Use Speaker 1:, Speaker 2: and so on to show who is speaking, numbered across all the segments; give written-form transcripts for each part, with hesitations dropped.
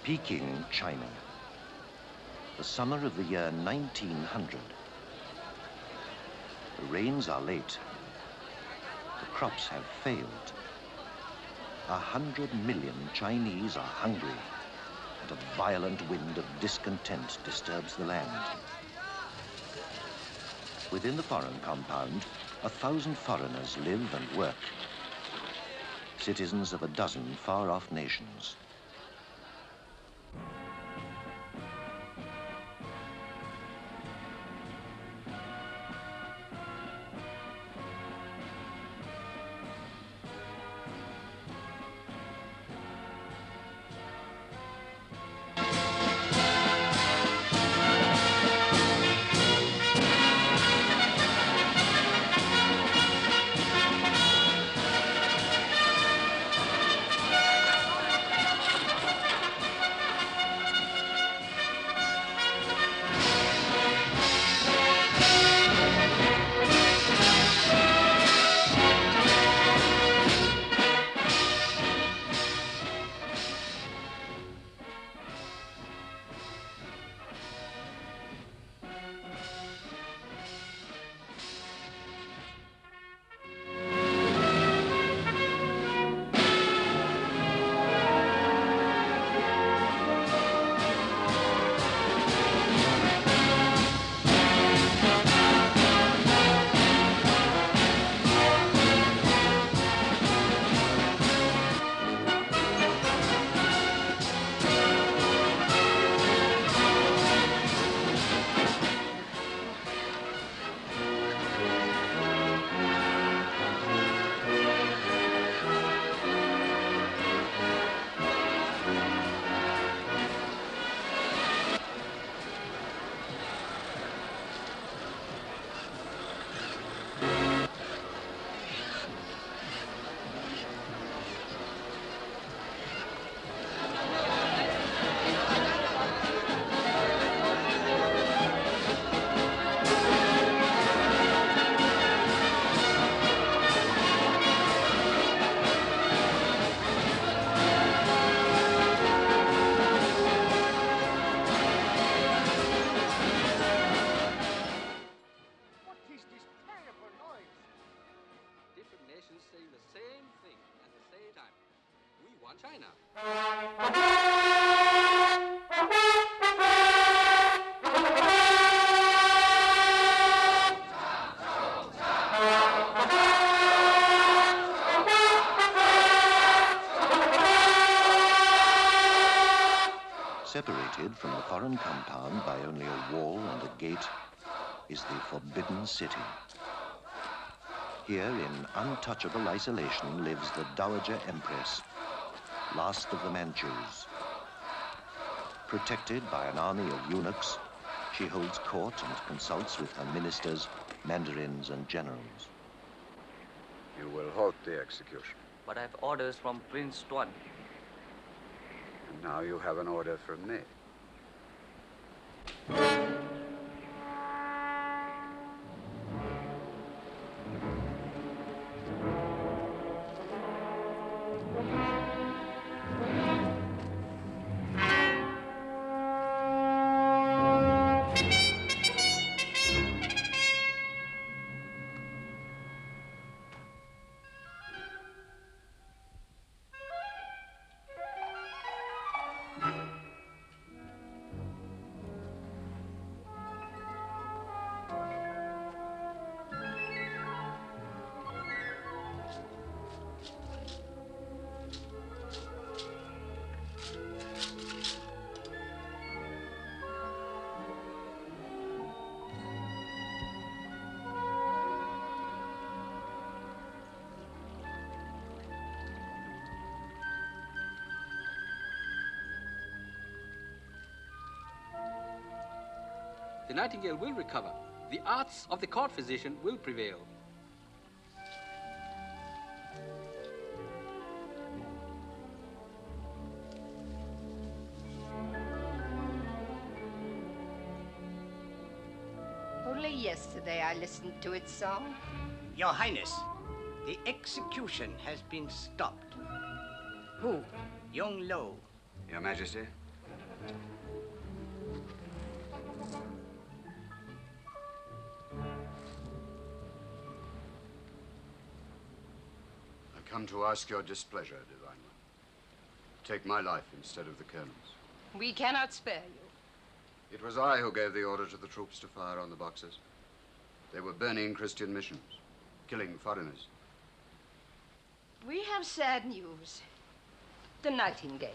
Speaker 1: Peking, China. The summer of the year 1900. The rains are late. The crops have failed. 100 million Chinese are hungry, and a violent wind of discontent disturbs the land. Within the foreign compound, 1,000 foreigners live and work, citizens of a dozen far-off nations. Separated from the foreign compound by only a wall and a gate is the Forbidden City. Here, in untouchable isolation, lives the Dowager Empress, last of the Manchus. Protected by an army of eunuchs, She holds court and consults with her ministers, mandarins, and generals.
Speaker 2: You will halt the execution.
Speaker 3: But I have orders from Prince Tuan.
Speaker 2: And now you have an order from me.
Speaker 4: The nightingale will recover. The arts of the court physician will prevail.
Speaker 5: Only yesterday I listened to its song.
Speaker 6: Your Highness, the execution has been stopped.
Speaker 5: Who?
Speaker 6: Jung-Lu.
Speaker 2: Your Majesty? I come to ask your displeasure, Divine One. Take my life instead of the Colonel's.
Speaker 5: We cannot spare you.
Speaker 2: It was I who gave the order to the troops to fire on the Boxers. They were burning Christian missions, killing foreigners.
Speaker 5: We have sad news. The nightingale.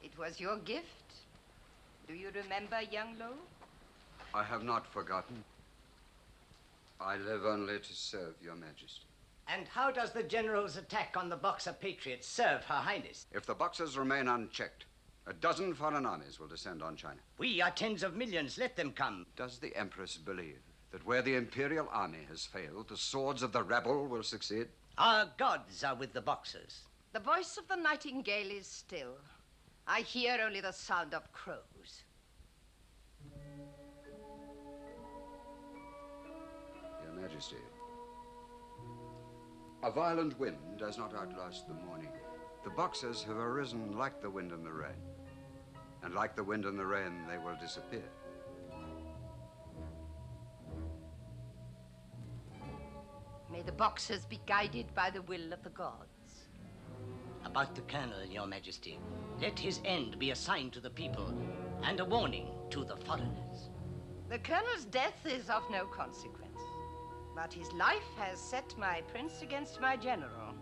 Speaker 5: It was your gift. Do you remember Jung-Lu?
Speaker 2: I have not forgotten. I live only to serve your Majesty.
Speaker 6: And how does the General's attack on the Boxer patriots serve Her Highness?
Speaker 2: If the Boxers remain unchecked, a dozen foreign armies will descend on China.
Speaker 6: We are tens of millions. Let them come.
Speaker 2: Does the Empress believe that where the Imperial army has failed, the swords of the rebel will succeed?
Speaker 6: Our gods are with the Boxers.
Speaker 5: The voice of the nightingale is still. I hear only the sound of crows.
Speaker 2: Your Majesty, a violent wind does not outlast the morning. The Boxers have arisen like the wind and the rain. And like the wind and the rain, they will disappear.
Speaker 5: May the Boxers be guided by the will of the gods.
Speaker 6: About the Colonel, Your Majesty, let his end be a sign to the people and a warning to the foreigners.
Speaker 5: The Colonel's death is of no consequence, but his life has set my prince against my general,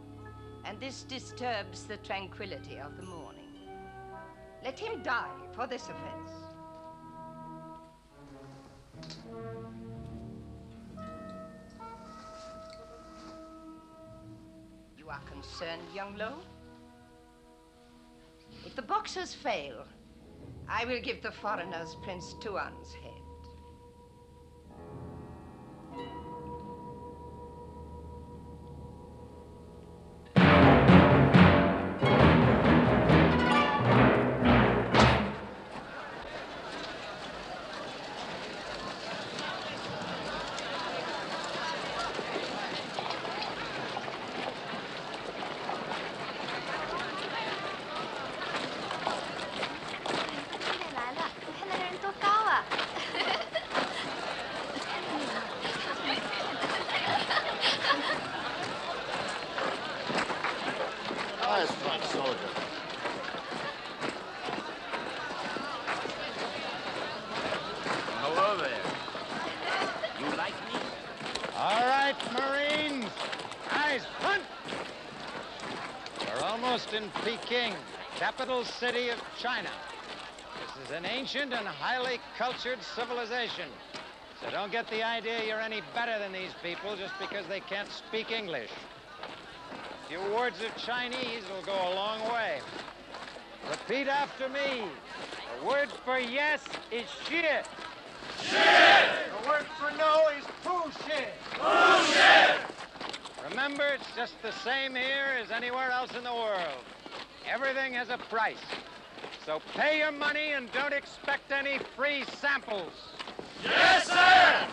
Speaker 5: and this disturbs the tranquility of the morning. Let him die for this offense. You are concerned, Jung-Lu? If the Boxers fail, I will give the foreigners Prince Tuan's head.
Speaker 7: In Peking, capital city of China. This is an ancient and highly cultured civilization. So don't get the idea you're any better than these people just because they can't speak English. A few words of Chinese will go a long way. Repeat after me. The word for yes is shit.
Speaker 8: Shit!
Speaker 7: The word for no is bullshit.
Speaker 8: Bullshit!
Speaker 7: Remember, it's just the same here as anywhere else in the world. Everything has a price. So pay your money and don't expect any free samples.
Speaker 8: Yes, sir!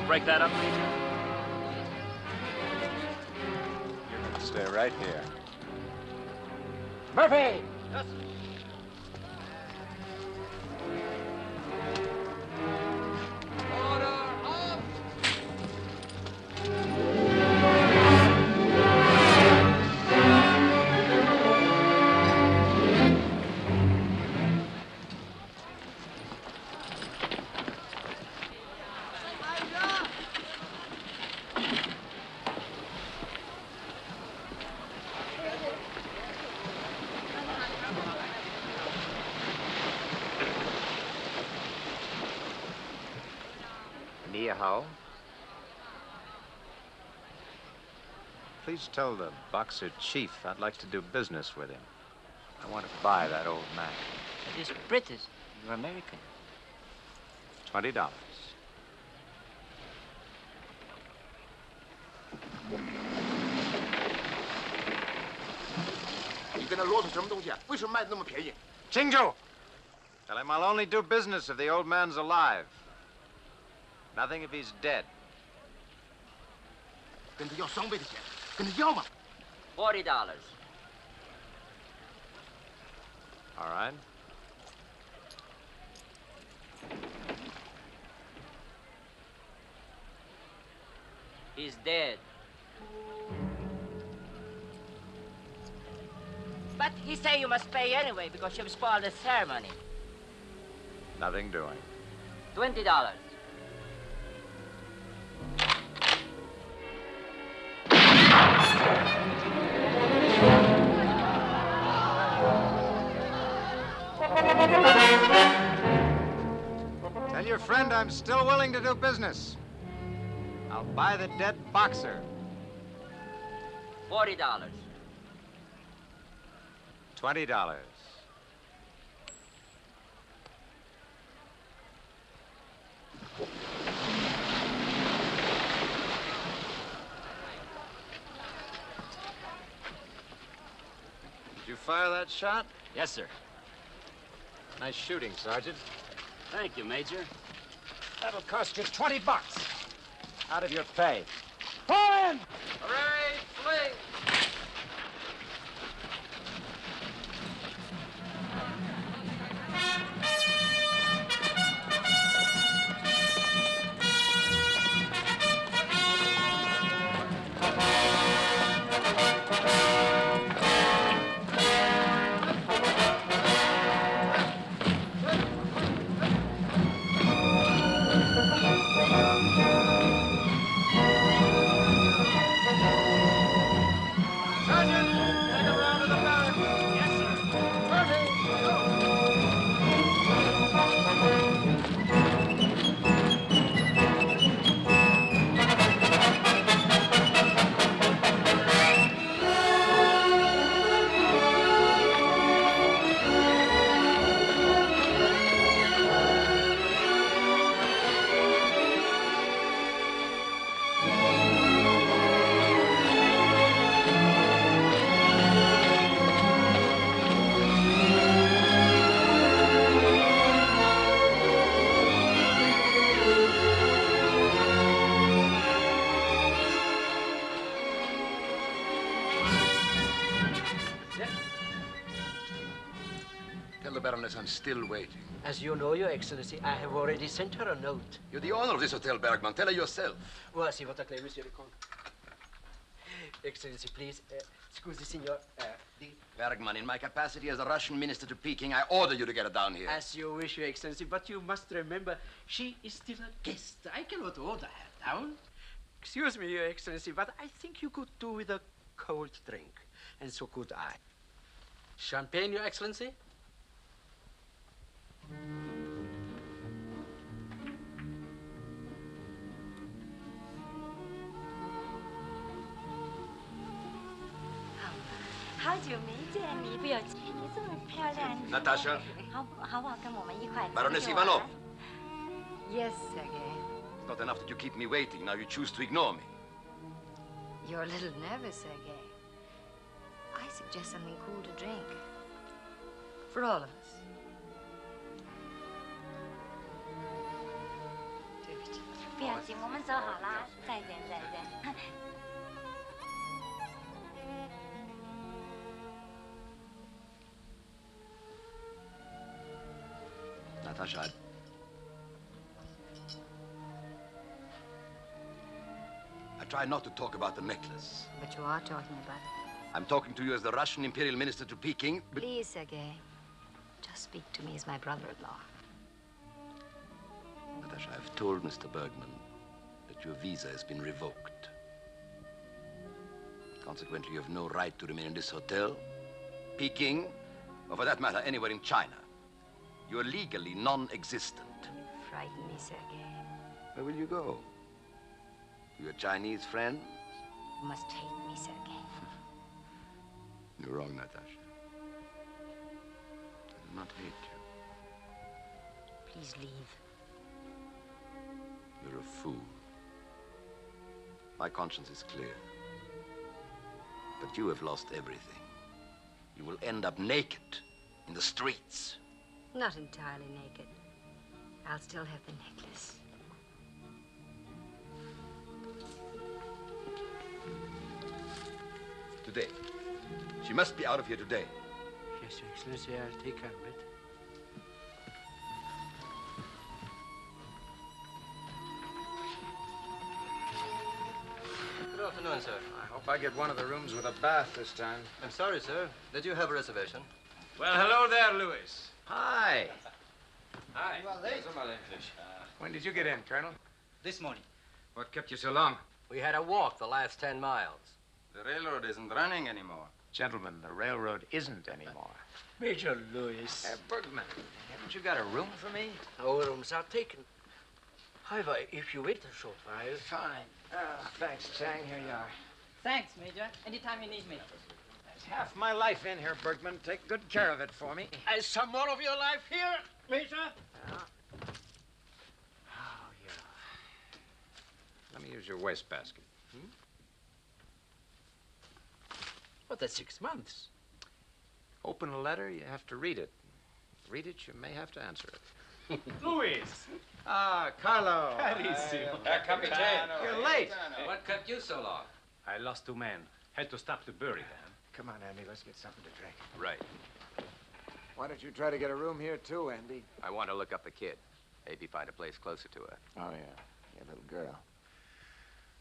Speaker 9: Break that up, Major?
Speaker 7: You can stay right here.
Speaker 4: Murphy!
Speaker 7: Yes.
Speaker 4: Order off!
Speaker 7: Ni hao. Please tell the Boxer chief I'd like to do business with him. I want to buy that old man.
Speaker 3: It is British. You're American.
Speaker 7: $20. Jung-Lu! Tell him I'll only do business if the old man's alive. Nothing if he's dead.
Speaker 3: $40.
Speaker 7: All right.
Speaker 3: He's dead.
Speaker 5: But he say you must pay anyway because you've spoiled the ceremony.
Speaker 7: Nothing doing.
Speaker 3: $20.
Speaker 7: Tell your friend I'm still willing to do business. I'll buy the dead Boxer.
Speaker 3: $40.
Speaker 7: $20. Did you fire that shot?
Speaker 9: Yes, sir.
Speaker 7: Nice shooting, Sergeant.
Speaker 9: Thank you, Major.
Speaker 7: That'll cost you $20 out of your pay. Fall in!
Speaker 4: Hooray, fling!
Speaker 10: Baroness I'm still waiting.
Speaker 11: As you know, Your Excellency, I have already sent her a note.
Speaker 10: You're the owner of this hotel, Bergman. Tell her yourself.
Speaker 11: Voici votre clé, Monsieur le Comte. Excellency, please. Scusi, signor.
Speaker 10: Bergman, in my capacity as a Russian minister to Peking, I order you to get her down here.
Speaker 11: As you wish, Your Excellency, but you must remember, she is still a guest. I cannot order her down. Excuse me, Your Excellency, but I think you could do with a cold drink. And so could I.
Speaker 4: Champagne, Your Excellency?
Speaker 10: Natasha.
Speaker 12: Baroness
Speaker 10: Ivanoff.
Speaker 5: Yes, Sergei.
Speaker 10: It's not enough that you keep me waiting. Now you choose to ignore me.
Speaker 12: You're a little nervous, Sergei. I suggest something cool to drink. For all of us.
Speaker 10: Natasha, I try not to talk about the necklace.
Speaker 12: But you are talking about it.
Speaker 10: I'm talking to you as the Russian Imperial Minister to Peking, but...
Speaker 12: Please, Sergei. Just speak to me as my brother-in-law.
Speaker 10: Natasha, I've told Mr. Bergman that your visa has been revoked. Consequently, you have no right to remain in this hotel, Peking, or for that matter, anywhere in China. You're legally non-existent.
Speaker 12: You frighten me, Sergei.
Speaker 10: Where will you go? To your Chinese friends?
Speaker 12: You must hate me, Sergei.
Speaker 10: You're wrong, Natasha. I do not hate you.
Speaker 12: Please leave.
Speaker 10: You're a fool. My conscience is clear. But you have lost everything. You will end up naked in the streets.
Speaker 12: Not entirely naked. I'll still have the necklace.
Speaker 10: Today. She must be out of here today.
Speaker 11: Yes, Your Excellency, I'll take care of it.
Speaker 13: Good afternoon, sir.
Speaker 7: I hope I get one of the rooms with a bath this time.
Speaker 13: I'm sorry, sir. Did you have a reservation?
Speaker 7: Well, hello there, Louis.
Speaker 13: Hi.
Speaker 7: Hi.
Speaker 13: You are late.
Speaker 7: When did you get in, Colonel?
Speaker 13: This morning.
Speaker 7: What kept you so long?
Speaker 13: We had a walk the last 10 miles.
Speaker 7: The railroad isn't running anymore. Gentlemen, the railroad isn't anymore.
Speaker 11: Major Louis.
Speaker 7: Bergman, haven't you got a room for me?
Speaker 11: Our rooms are taken. However, if you wait a short while...
Speaker 7: Fine. Thanks, Chang. Here you are.
Speaker 14: Thanks, Major. Anytime you need me.
Speaker 7: There's half my life in here, Bergman. Take good care of it for me.
Speaker 11: Is some more of your life here, Major?
Speaker 7: Oh, yeah. Let me use your wastebasket.
Speaker 11: Well, that's 6 months.
Speaker 7: Open a letter, you have to read it. Read it, you may have to answer it.
Speaker 15: Luis!
Speaker 7: Ah, Carlo.
Speaker 15: Carissimo.
Speaker 7: Capitano. You're late.
Speaker 13: What kept you so long?
Speaker 15: I lost 2 men. Had to stop to bury them.
Speaker 7: Come on, Andy, let's get something to drink.
Speaker 10: Right.
Speaker 16: Why don't you try to get a room here, too, Andy?
Speaker 13: I want to look up the kid. Maybe find a place closer to her.
Speaker 16: Oh, yeah. Your little girl.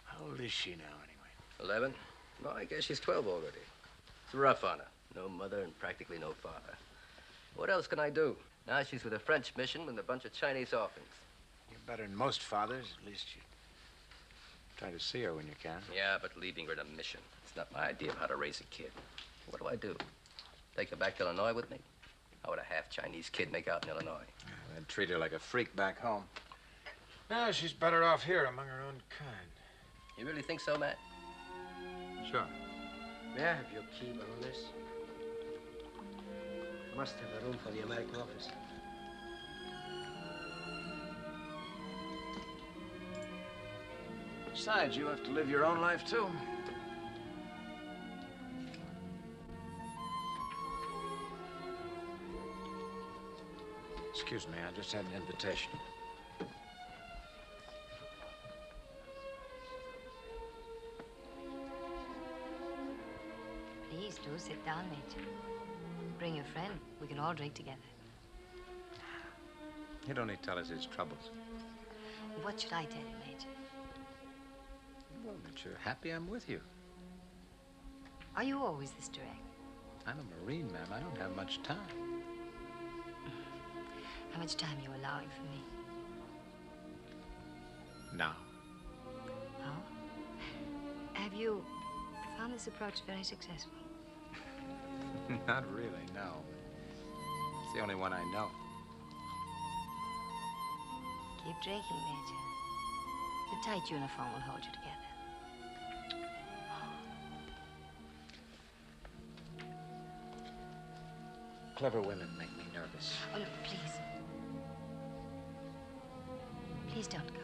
Speaker 7: How old is she now, anyway?
Speaker 13: 11? Well, I guess she's 12 already. It's rough on her. No mother and practically no father. What else can I do? Now she's with a French mission with a bunch of Chinese orphans.
Speaker 7: You're better than most fathers. At least you try to see her when you can.
Speaker 13: Yeah, but leaving her in a mission. It's not my idea of how to raise a kid. What do I do? Take her back to Illinois with me? How would a half-Chinese kid make out in Illinois?
Speaker 7: I'd treat her like a freak back home. No, she's better off here among her own kind.
Speaker 13: You really think so, Matt?
Speaker 7: Sure.
Speaker 11: May I have your key, Baroness? I must have a room for the American office.
Speaker 16: Besides, you have to live your own life, too.
Speaker 7: Excuse me, I just had an invitation.
Speaker 12: Please do sit down, Major. Bring your friend. We can all drink together.
Speaker 15: He'd only tell us his troubles.
Speaker 12: What should I tell you, Major?
Speaker 15: Well, that you're happy I'm with you.
Speaker 12: Are you always this direct?
Speaker 15: I'm a Marine, ma'am. I don't have much time.
Speaker 12: How much time are you allowing for me?
Speaker 15: Now.
Speaker 12: Oh? Have you found this approach very successful?
Speaker 15: Not really, no. It's the only one I know.
Speaker 12: Keep drinking, Major. The tight uniform will hold you together.
Speaker 15: Clever women make me nervous.
Speaker 12: Oh, no, please. Please don't go.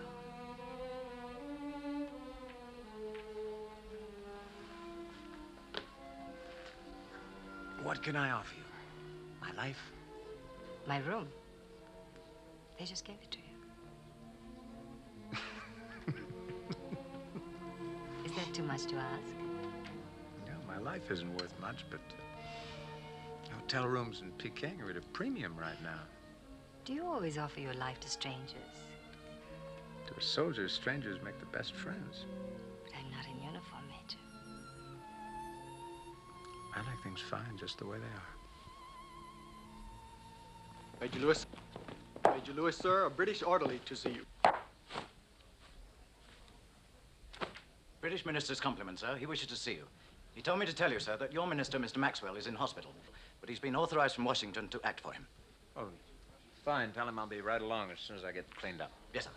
Speaker 15: What can I offer you? My life?
Speaker 12: My room. They just gave it to you. Is that too much to ask?
Speaker 15: No, my life isn't worth much, but hotel rooms in Peking are at a premium right now.
Speaker 12: Do you always offer your life to strangers?
Speaker 15: To a soldier, strangers make the best friends.
Speaker 12: But I'm not in uniform, Major.
Speaker 15: I like things fine just the way they are.
Speaker 17: Major Lewis. Major Lewis, sir, a British orderly to see you.
Speaker 18: British Minister's compliment, sir. He wishes to see you. He told me to tell you, sir, that your minister, Mr. Maxwell, is in hospital, but he's been authorized from Washington to act for him.
Speaker 15: Oh, fine. Tell him I'll be right along as soon as I get cleaned up.
Speaker 18: Yes, sir.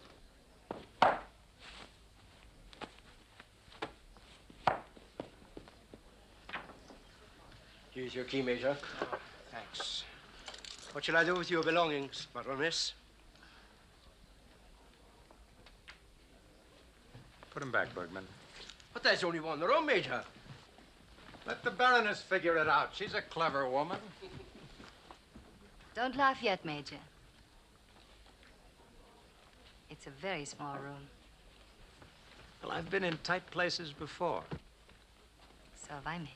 Speaker 11: Here's your key, Major.
Speaker 15: Oh, thanks.
Speaker 11: What shall I do with your belongings, Baroness?
Speaker 15: Put him back, Bergman.
Speaker 11: But there's only one room, Major.
Speaker 15: Let the Baroness figure it out. She's a clever woman.
Speaker 12: Don't laugh yet, Major. It's a very small room.
Speaker 15: Well, I've been in tight places before.
Speaker 12: So have I, Major.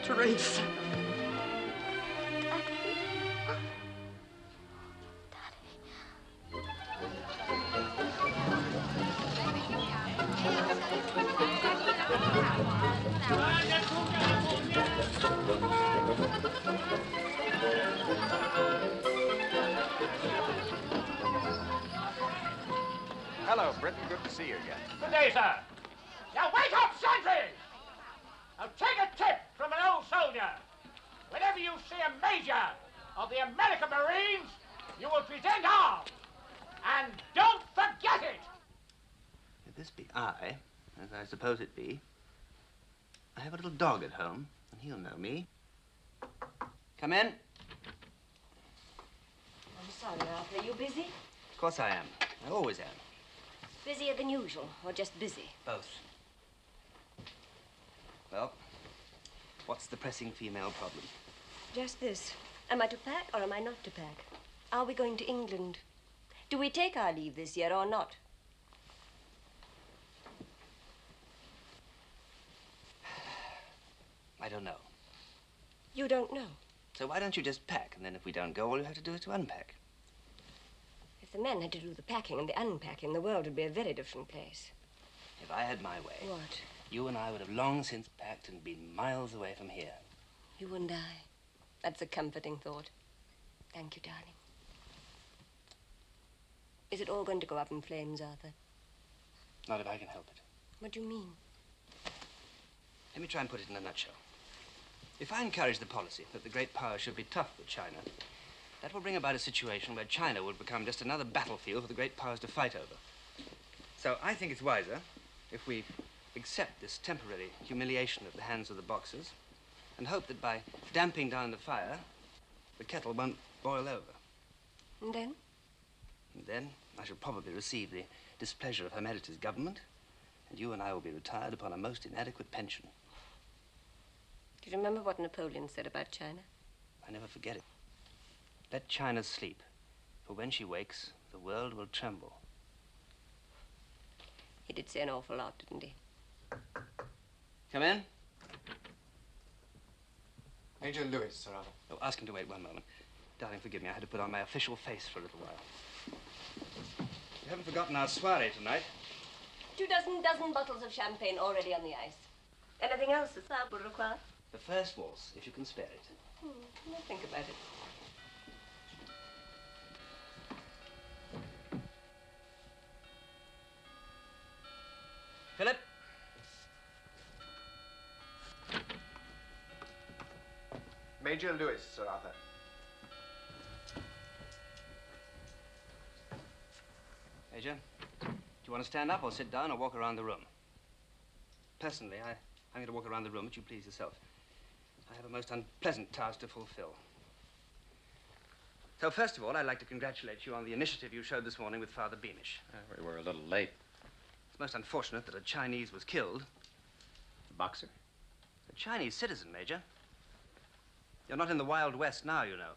Speaker 11: Teresa.
Speaker 15: Hello, Britain. Good to see you again.
Speaker 8: Good day, sir. Now wake up, sentries! Now take a tip from an old soldier. Whenever you see a major of the American Marines, you will present arms. And don't forget it!
Speaker 19: If this be I, as I suppose it be, I have a little dog at home, and he'll know me. Come in.
Speaker 20: I'm sorry, Arthur. Are you busy?
Speaker 19: Of course I am. I always am.
Speaker 20: Busier than usual, or just busy?
Speaker 19: Both. Well, what's the pressing female problem?
Speaker 20: Just this. Am I to pack or am I not to pack? Are we going to England? Do we take our leave this year or not?
Speaker 19: I don't know.
Speaker 20: You don't know.
Speaker 19: So why don't you just pack, and then if we don't go, all you have to do is to unpack.
Speaker 20: If the men had to do the packing and the unpacking, the world would be a very different place.
Speaker 19: If I had my way,
Speaker 20: What?
Speaker 19: you and I would have long since packed and been miles away from here.
Speaker 20: You and I. That's a comforting thought. Thank you, darling. Is it all going to go up in flames, Arthur?
Speaker 19: Not if I can help it.
Speaker 20: What do you mean?
Speaker 19: Let me try and put it in a nutshell. If I encourage the policy that the great powers should be tough with China, that will bring about a situation where China will become just another battlefield for the great powers to fight over. So I think it's wiser if we accept this temporary humiliation at the hands of the Boxers and hope that by damping down the fire, the kettle won't boil over.
Speaker 20: And then?
Speaker 19: And then I shall probably receive the displeasure of Her Majesty's government, and you and I will be retired upon a most inadequate pension.
Speaker 20: Do you remember what Napoleon said about China?
Speaker 19: I never forget it. Let China sleep, for when she wakes, the world will tremble.
Speaker 20: He did say an awful lot, didn't he?
Speaker 19: Come in.
Speaker 16: Major Lewis, Sir Arthur.
Speaker 19: Oh, ask him to wait one moment. Darling, forgive me. I had to put on my official face for a little while. You haven't forgotten our soiree tonight.
Speaker 20: 24 bottles of champagne already on the ice. Anything else the Tsar will require?
Speaker 19: The first waltz, if you can spare it.
Speaker 20: I'll think about it.
Speaker 19: Philip?
Speaker 16: Major Lewis, Sir Arthur.
Speaker 19: Major, do you want to stand up or sit down or walk around the room? Personally, I'm going to walk around the room, but you please yourself. I have a most unpleasant task to fulfill. So, first of all, I'd like to congratulate you on the initiative you showed this morning with Father Beamish.
Speaker 15: We were a little late.
Speaker 19: It's most unfortunate that a Chinese was killed.
Speaker 15: The boxer?
Speaker 19: A Chinese citizen, Major. You're not in the Wild West now, you know.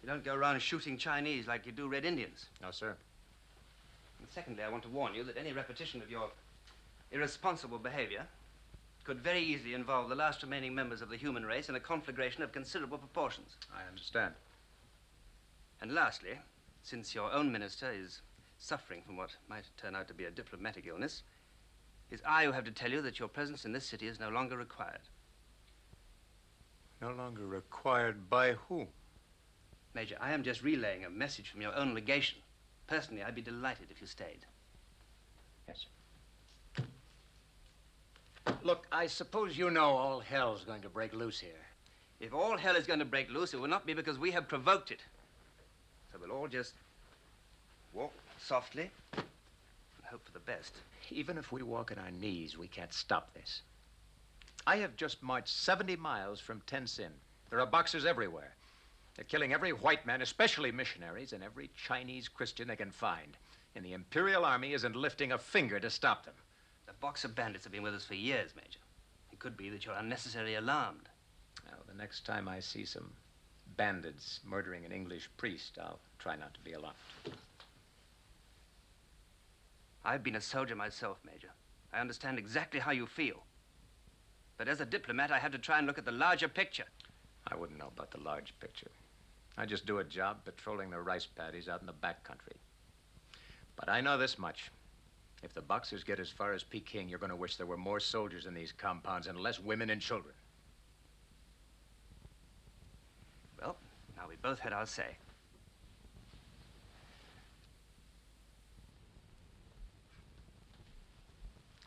Speaker 19: You don't go around shooting Chinese like you do Red Indians.
Speaker 15: No, sir.
Speaker 19: And secondly, I want to warn you that any repetition of your irresponsible behavior could very easily involve the last remaining members of the human race in a conflagration of considerable proportions.
Speaker 15: I understand.
Speaker 19: And lastly, since your own minister is suffering from what might turn out to be a diplomatic illness, it's I who have to tell you that your presence in this city is no longer required.
Speaker 15: No longer required by who?
Speaker 19: Major, I am just relaying a message from your own legation. Personally, I'd be delighted if you stayed.
Speaker 15: Yes, sir. Look, I suppose you know all hell's going to break loose here.
Speaker 19: If all hell is going to break loose, it will not be because we have provoked it. So we'll all just walk softly and hope for the best.
Speaker 15: Even if we walk on our knees, we can't stop this. I have just marched 70 miles from Tenzin. There are boxers everywhere. They're killing every white man, especially missionaries, and every Chinese Christian they can find. And the Imperial Army isn't lifting a finger to stop them.
Speaker 19: The Boxer bandits have been with us for years, Major. It could be that you're unnecessarily alarmed.
Speaker 15: Well, the next time I see some bandits murdering an English priest, I'll try not to be alarmed.
Speaker 19: I've been a soldier myself, Major. I understand exactly how you feel. But as a diplomat, I have to try and look at the larger picture.
Speaker 15: I wouldn't know about the large picture. I just do a job patrolling the rice paddies out in the back country. But I know this much. If the Boxers get as far as Peking, you're going to wish there were more soldiers in these compounds and less women and children.
Speaker 19: Well, now we both had our say.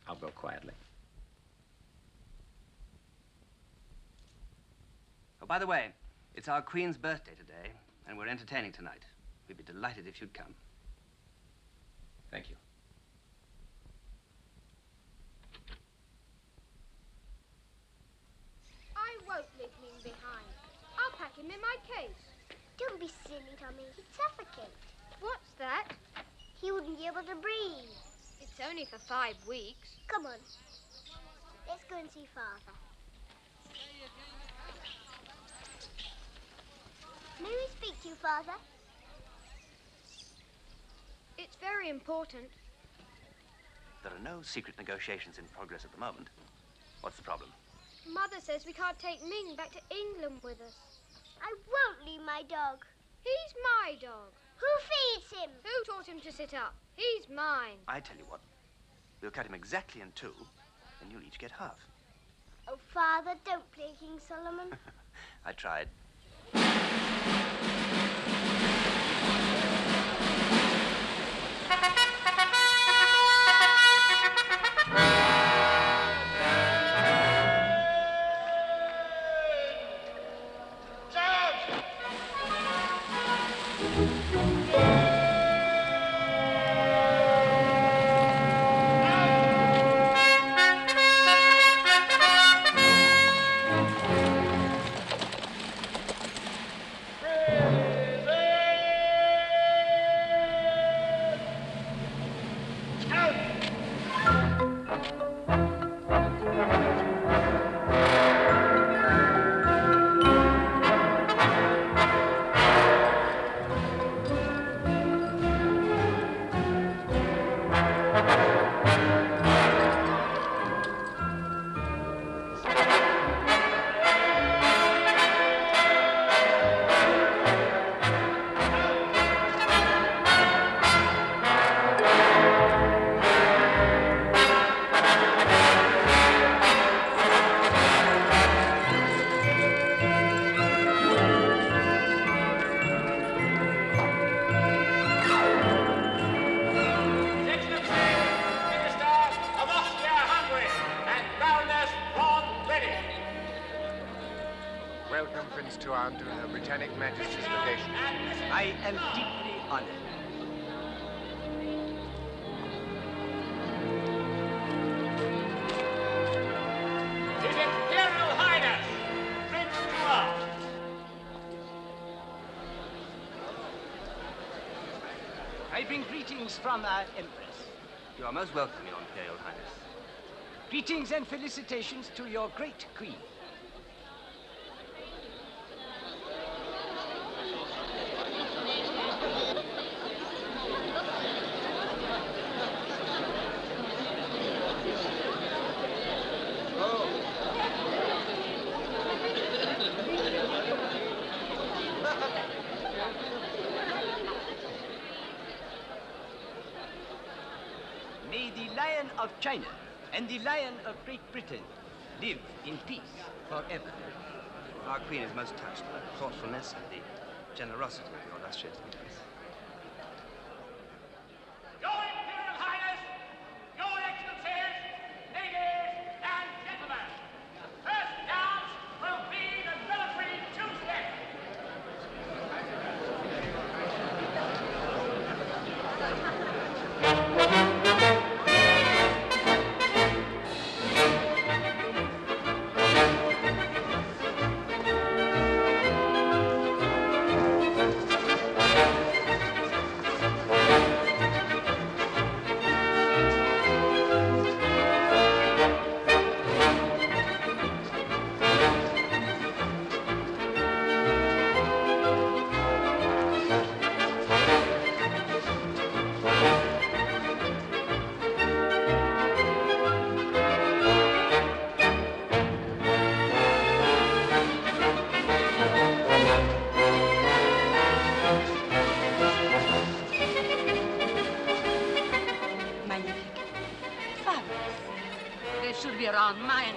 Speaker 15: I'll go quietly.
Speaker 19: Oh, by the way, it's our Queen's birthday today, and we're entertaining tonight. We'd be delighted if you'd come.
Speaker 15: Thank you.
Speaker 21: I won't leave him behind. I'll pack him in my case.
Speaker 22: Don't be silly, Tommy. He'd suffocate.
Speaker 21: What's that?
Speaker 22: He wouldn't be able to breathe.
Speaker 21: It's only for 5 weeks.
Speaker 22: Come on. Let's go and see Father. May we speak to you, Father?
Speaker 21: It's very important.
Speaker 19: There are no secret negotiations in progress at the moment. What's the problem?
Speaker 21: Mother says we can't take Ming back to England with us.
Speaker 22: I won't leave my dog.
Speaker 21: He's my dog.
Speaker 22: Who feeds him?
Speaker 21: Who taught him to sit up? He's mine.
Speaker 19: I tell you what, we'll cut him exactly in 2, and you'll each get half.
Speaker 22: Oh, Father, don't play King Solomon.
Speaker 19: I tried.
Speaker 15: Majesty's legation.
Speaker 6: I am deeply honored.
Speaker 8: His Imperial Highness, Prince Flora.
Speaker 6: I bring greetings from our Empress.
Speaker 19: You are most welcome, Your Imperial Highness.
Speaker 6: Greetings and felicitations to your great queen. May the Lion of China and the Lion of Great Britain live in peace forever.
Speaker 19: Our queen is most touched by the thoughtfulness and the generosity of your illustrious Empress.
Speaker 8: Your Imperial Highness, Your Excellencies, ladies and gentlemen, the first dance will be the military two-step.
Speaker 1: Should be around my neck.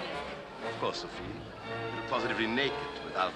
Speaker 10: Of course, Sophie. You're positively naked without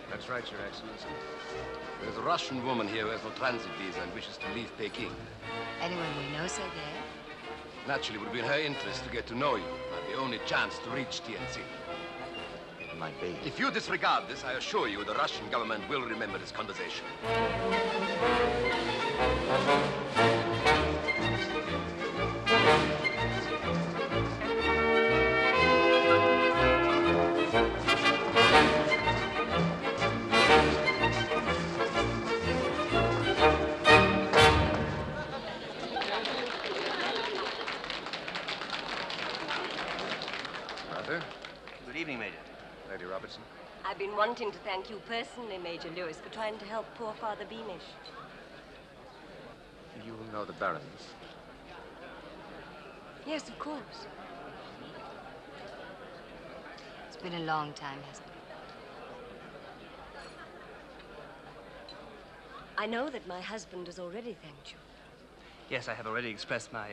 Speaker 10: That's right, Your Excellency. There's a Russian woman here who has no transit visa and wishes to leave Peking.
Speaker 12: Anyone we know, Sir there?
Speaker 10: Naturally, it would be in her interest to get to know you. Might be the only chance to reach Tianjin.
Speaker 15: It might be.
Speaker 10: If you disregard this, I assure you the Russian government will remember this conversation.
Speaker 19: Good evening, Major.
Speaker 10: Lady Robertson.
Speaker 20: I've been wanting to thank you personally, Major Lewis, for trying to help poor Father Beamish.
Speaker 15: You know the Baroness?
Speaker 20: Yes, of course.
Speaker 12: It's been a long time, hasn't it?
Speaker 20: I know that my husband has already thanked you.
Speaker 19: Yes, I have already expressed my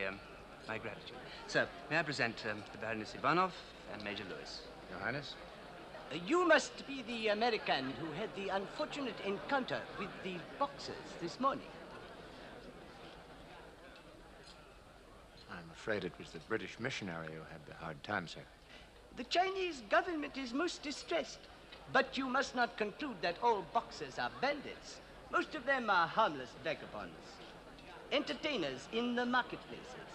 Speaker 19: gratitude. Sir, may I present the Baroness Ivanoff and Major Lewis?
Speaker 15: Your Highness?
Speaker 6: You must be the American who had the unfortunate encounter with the boxers this morning.
Speaker 15: afraid it was the British missionary who had the hard time, sir.
Speaker 6: The Chinese government is most distressed, but you must not conclude that all Boxers are bandits. Most of them are harmless vagabonds, entertainers in the marketplaces,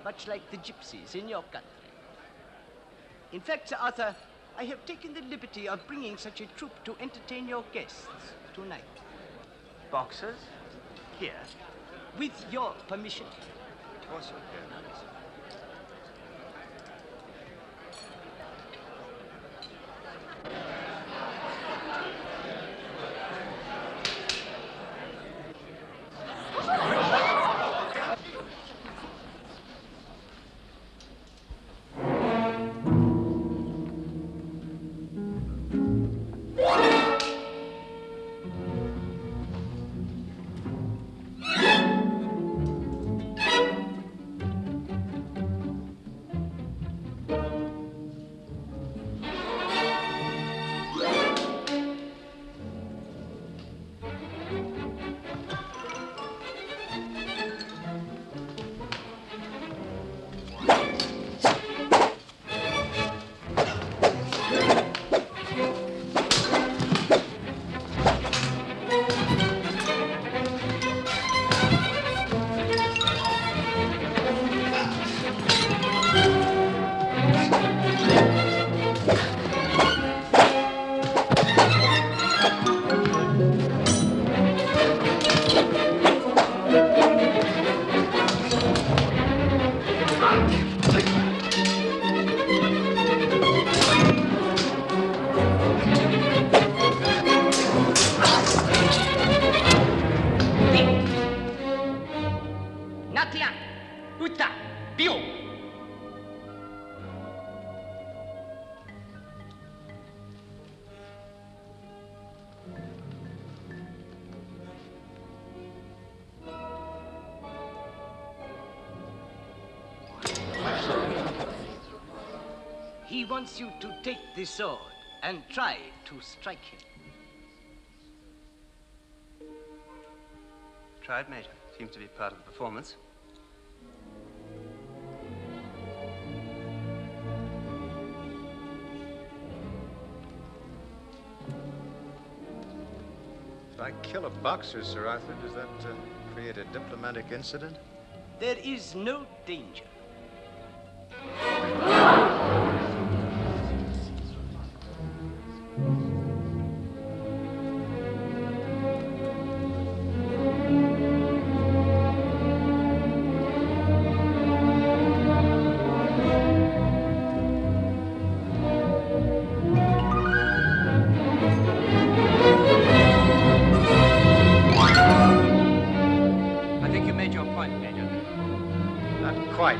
Speaker 6: much like the gypsies in your country. In fact, Sir Arthur, I have taken the liberty of bringing such a troop to entertain your guests tonight.
Speaker 19: Boxers? Here?
Speaker 6: With your permission.
Speaker 19: Of course, Your Highness.
Speaker 6: He wants you to take the sword and try to strike him.
Speaker 19: Try it, Major. Seems to be part of the performance.
Speaker 15: If I kill a boxer, Sir Arthur, does that create a diplomatic incident?
Speaker 6: There is no danger.
Speaker 19: I think you made your point, Major.
Speaker 15: Not quite.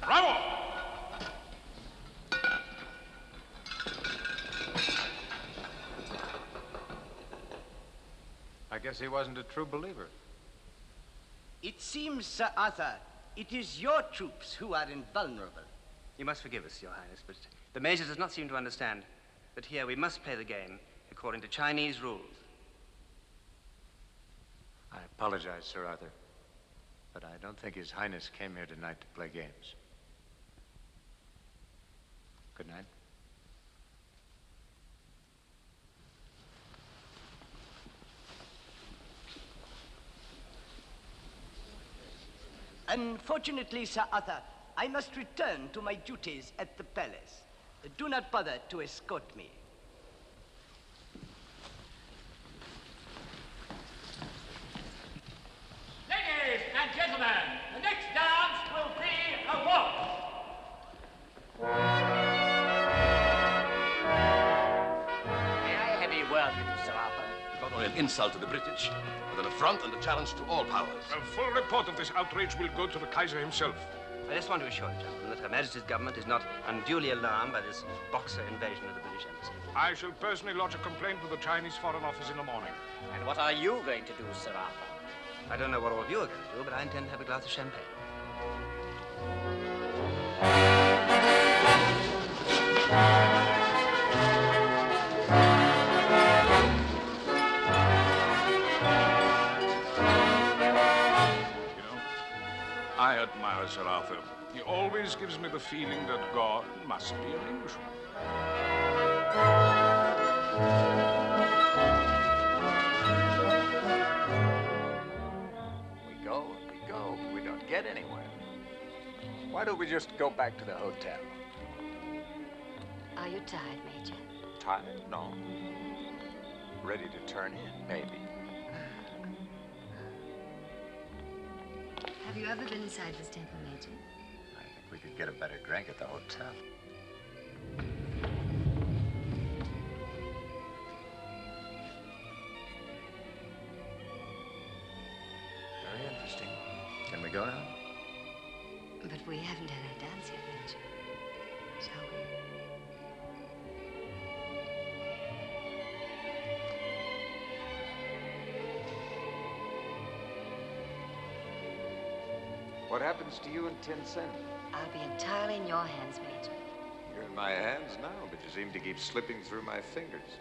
Speaker 8: Bravo!
Speaker 15: I guess he wasn't a true believer.
Speaker 6: It seems, Sir Arthur, it is your troops who are invulnerable.
Speaker 19: You must forgive us, Your Highness, but the Major does not seem to understand that here we must play the game according to Chinese rules.
Speaker 15: I apologize, Sir Arthur, but I don't think His Highness came here tonight to play games. Good night.
Speaker 6: Unfortunately, Sir Arthur, I must return to my duties at the palace. Do not bother to escort me.
Speaker 8: Ladies and gentlemen, the next dance will be a waltz.
Speaker 10: May I have a word with you, Sir Arthur? Not only an insult to the British, but an affront and a challenge to all powers.
Speaker 2: A full report of this outrage will go to the Kaiser himself.
Speaker 19: I just want to assure you, gentlemen, that Her Majesty's government is not unduly alarmed by this Boxer invasion of the British Embassy.
Speaker 2: I shall personally lodge a complaint with the Chinese Foreign Office in the morning.
Speaker 9: And what are you going to do, Sir Arthur?
Speaker 19: I don't know what all of you are going to do, but I intend to have a glass of champagne.
Speaker 2: admire Sir Arthur. He always gives me the feeling that God must be an Englishman.
Speaker 15: We go and we go, but we don't get anywhere. Why don't we just go back to the hotel?
Speaker 12: Are you tired, Major?
Speaker 15: Tired? No. Ready to turn in, maybe.
Speaker 12: Have you ever been inside this temple, Major?
Speaker 15: I think we could get a better drink at the hotel. Very interesting. Can we go now?
Speaker 12: But we haven't had our dance yet, Major. Shall we?
Speaker 15: What happens to you in Tin-Sen?
Speaker 12: I'll be entirely in your hands, Major.
Speaker 15: You're in my hands now, but you seem to keep slipping through my fingers.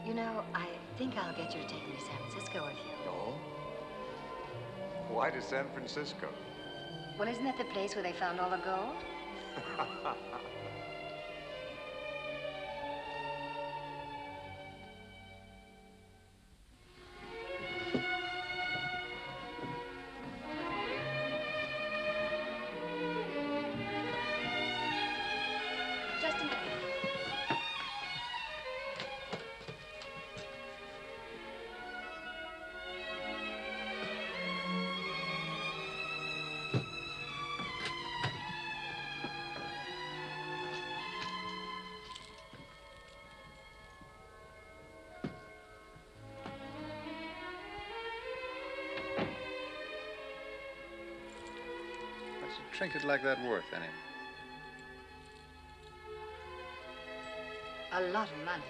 Speaker 12: You know, I think I'll get you to take me to San Francisco with you.
Speaker 15: No? Why to San Francisco?
Speaker 12: Well, isn't that the place where they found all the gold?
Speaker 21: Just a minute.
Speaker 15: What's a trinket like that worth, anyway?
Speaker 12: A lot of money.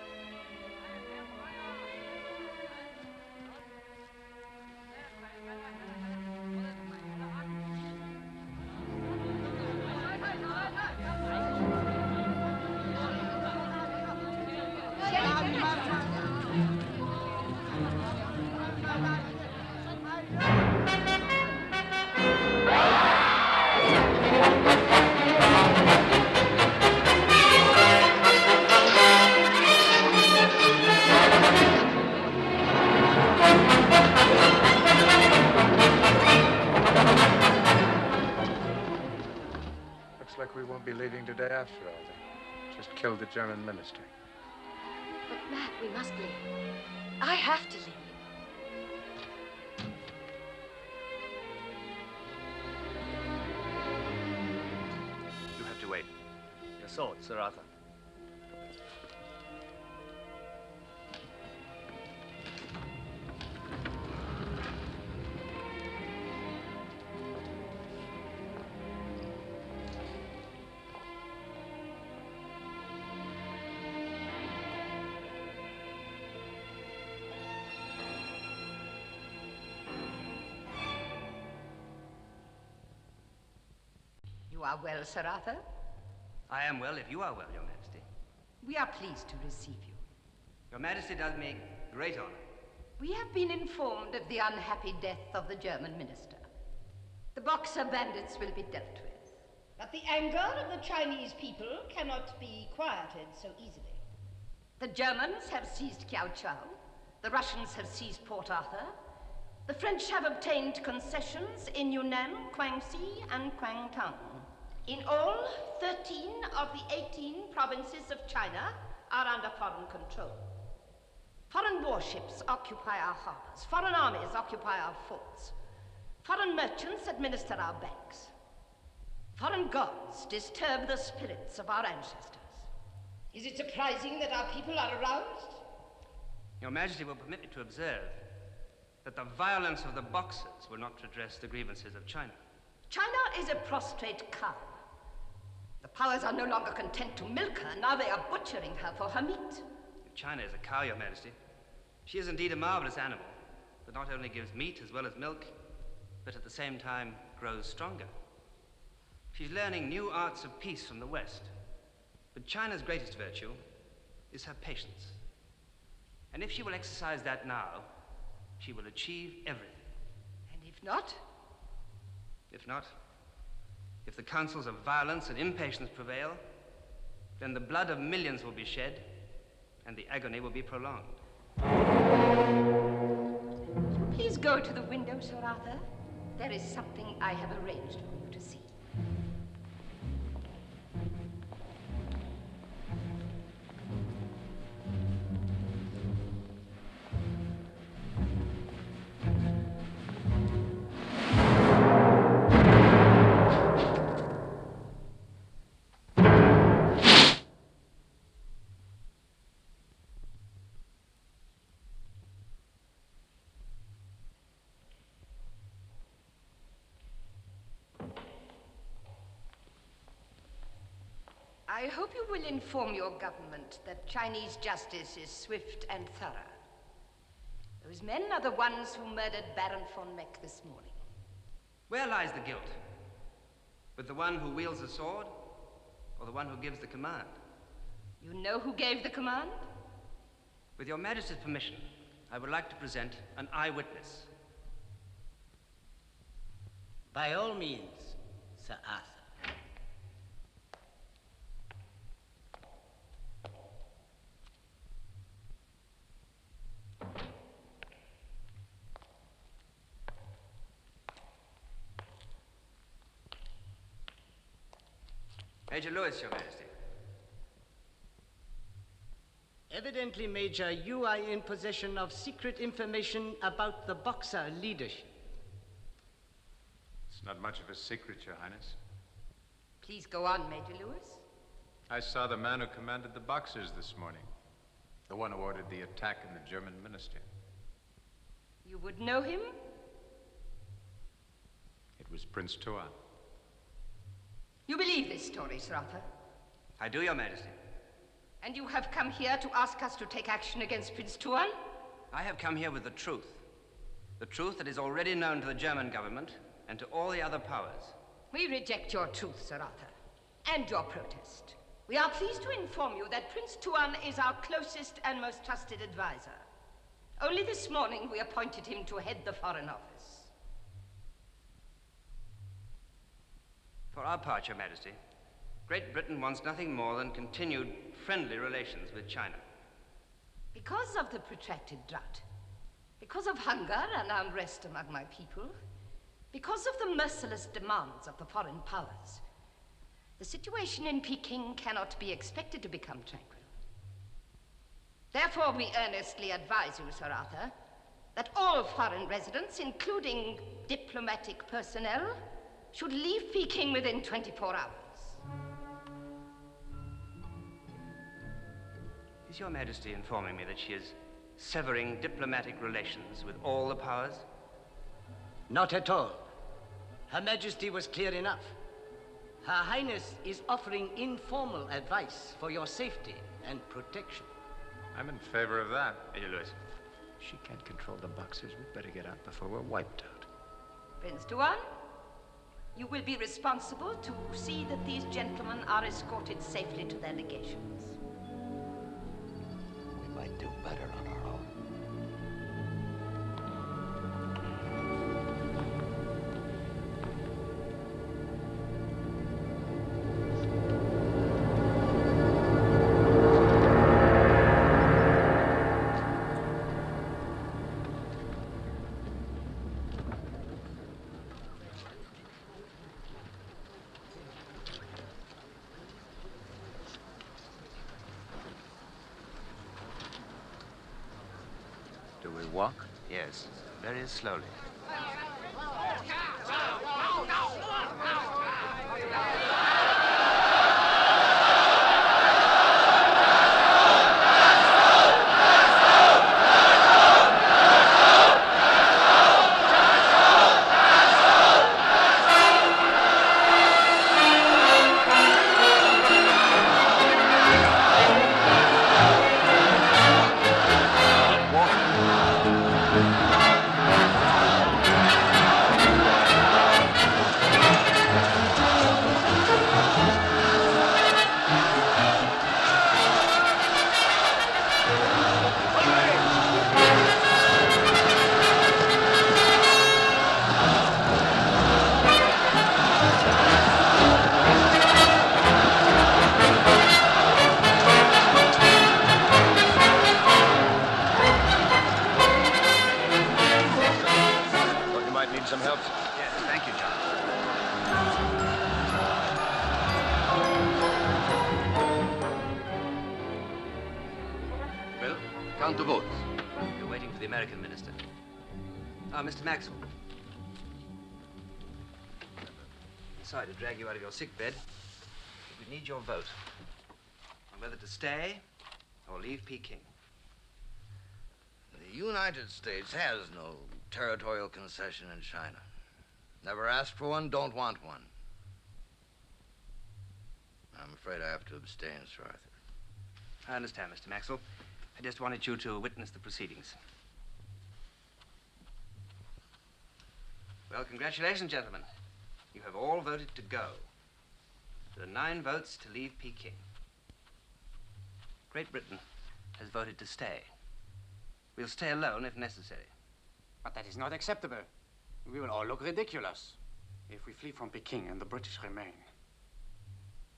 Speaker 15: Looks like we won't be leaving today after all. They just killed the German minister.
Speaker 12: But, Matt, we must leave. I have to leave.
Speaker 3: You have to wait. Your sword, Sir Arthur.
Speaker 5: You are well, Sir Arthur?
Speaker 19: I am well, if you are well, Your Majesty.
Speaker 5: We are pleased to receive you.
Speaker 19: Your Majesty does me great honor.
Speaker 5: We have been informed of the unhappy death of the German minister. The Boxer bandits will be dealt with.
Speaker 4: But the anger of the Chinese people cannot be quieted so easily.
Speaker 5: The Germans have seized Kiaochou. The Russians have seized Port Arthur. The French have obtained concessions in Yunnan, Guangxi, and Guangdong. In all, 13 of the 18 provinces of China are under foreign control. Foreign warships occupy our harbors. Foreign armies occupy our forts. Foreign merchants administer our banks. Foreign gods disturb the spirits of our ancestors.
Speaker 4: Is it surprising that our people are aroused?
Speaker 19: Your Majesty will permit me to observe that the violence of the Boxers will not redress the grievances of China.
Speaker 5: China is a prostrate cow. The powers are no longer content to milk her, now they are butchering her for her meat.
Speaker 19: If China is a cow, Your Majesty, she is indeed a marvelous animal that not only gives meat as well as milk, but at the same time grows stronger. She's learning new arts of peace from the West. But China's greatest virtue is her patience. And if she will exercise that now, she will achieve everything.
Speaker 5: And if not?
Speaker 19: If not, if the counsels of violence and impatience prevail, then the blood of millions will be shed and the agony will be prolonged.
Speaker 5: Please go to the window, Sir Arthur. There is something I have arranged for you to see. I hope you will inform your government that Chinese justice is swift and thorough. Those men are the ones who murdered Baron von Meck this morning.
Speaker 19: Where lies the guilt? With the one who wields the sword or the one who gives the command?
Speaker 5: You know who gave the command?
Speaker 19: With your Majesty's permission, I would like to present an eyewitness.
Speaker 6: By all means, Sir Arthur.
Speaker 19: Major Lewis, Your Majesty.
Speaker 6: Evidently, Major, you are in possession of secret information about the Boxer leadership.
Speaker 15: It's not much of a secret, Your Highness.
Speaker 5: Please go on, Major Lewis.
Speaker 15: I saw the man who commanded the Boxers this morning. The one who ordered the attack in the German minister.
Speaker 5: You would know him?
Speaker 15: It was Prince Tuan.
Speaker 5: You believe this story, Sir Arthur?
Speaker 19: I do, Your Majesty.
Speaker 5: And you have come here to ask us to take action against Prince Tuan?
Speaker 19: I have come here with the truth. The truth that is already known to the German government and to all the other powers.
Speaker 5: We reject your truth, Sir Arthur, and your protest. We are pleased to inform you that Prince Tuan is our closest and most trusted advisor. Only this morning we appointed him to head the Foreign Office.
Speaker 19: For our part, Your Majesty, Great Britain wants nothing more than continued friendly relations with China.
Speaker 5: Because of the protracted drought, because of hunger and unrest among my people, because of the merciless demands of the foreign powers, the situation in Peking cannot be expected to become tranquil. Therefore, we earnestly advise you, Sir Arthur, that all foreign residents, including diplomatic personnel, should leave Peking within 24 hours.
Speaker 19: Is Your Majesty informing me that she is severing diplomatic relations with all the powers?
Speaker 6: Not at all. Her Majesty was clear enough. Her Highness is offering informal advice for your safety and protection.
Speaker 15: I'm in favor of that.
Speaker 19: Major Lewis.
Speaker 15: She can't control the Boxers. We'd better get out before we're wiped out.
Speaker 5: Prince Tuan, you will be responsible to see that these gentlemen are escorted safely to their legations.
Speaker 10: We might do better on our own.
Speaker 15: Do we walk?
Speaker 19: Yes, very slowly. Will?
Speaker 10: Count the votes.
Speaker 19: You're waiting for the American minister. Ah, Mr. Maxwell. Sorry to drag you out of your sick bed, but we need your vote on whether to stay or leave Peking.
Speaker 13: The United States has no territorial concession in China. Never asked for one, don't want one. I'm afraid I have to abstain, Sir Arthur.
Speaker 19: I understand, Mr. Maxwell. I just wanted you to witness the proceedings. Well, congratulations, gentlemen. You have all voted to go. There are 9 votes to leave Peking. Great Britain has voted to stay. We'll stay alone if necessary.
Speaker 8: But that is not acceptable. We will all look ridiculous if we flee from Peking and the British remain.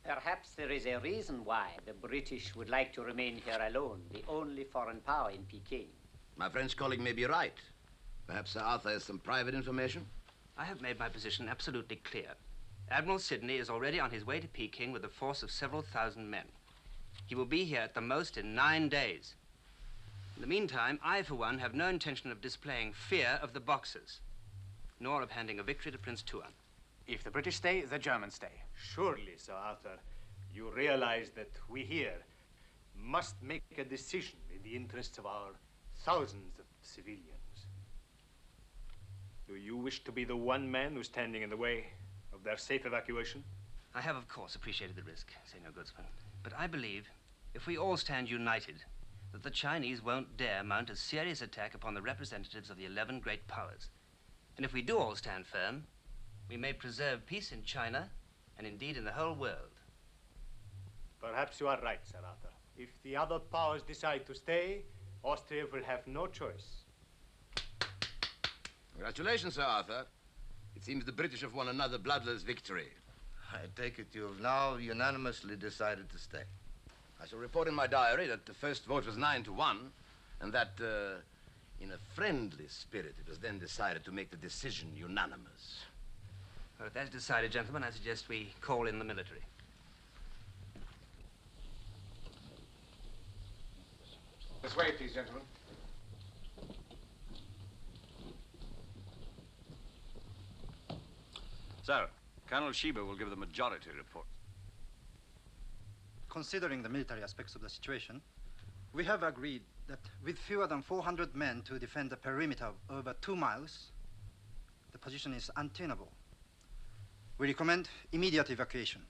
Speaker 9: Perhaps there is a reason why the British would like to remain here alone, the only foreign power in Peking.
Speaker 10: My French colleague may be right. Perhaps Sir Arthur has some private information?
Speaker 19: I have made my position absolutely clear. Admiral Sidney is already on his way to Peking with a force of several thousand men. He will be here at the most in 9 days. In the meantime, I, for one, have no intention of displaying fear of the Boxers, nor of handing a victory to Prince Tuan.
Speaker 8: If the British stay, the Germans stay.
Speaker 14: Surely, Sir Arthur, you realize that we here must make a decision in the interests of our thousands of civilians. Do you wish to be the one man who's standing in the way of their safe evacuation?
Speaker 19: I have, of course, appreciated the risk, Senor Goodsman. But I believe, if we all stand united, that the Chinese won't dare mount a serious attack upon the representatives of the 11 great powers. And if we do all stand firm, we may preserve peace in China and indeed in the whole world.
Speaker 14: Perhaps you are right, Sir Arthur. If the other powers decide to stay, Austria will have no choice.
Speaker 10: Congratulations, Sir Arthur. It seems the British have won another bloodless victory.
Speaker 13: I take it you have now unanimously decided to stay.
Speaker 10: I shall report in my diary that the first vote was 9-1, and that in a friendly spirit it was then decided to make the decision unanimous.
Speaker 19: Well, if that's decided, gentlemen, I suggest we call in the military.
Speaker 2: This way, please, gentlemen.
Speaker 3: Sir, Colonel Shiba will give the majority report.
Speaker 23: Considering the military aspects of the situation, we have agreed that with fewer than 400 men to defend a perimeter of over 2 miles, the position is untenable. We recommend immediate evacuation.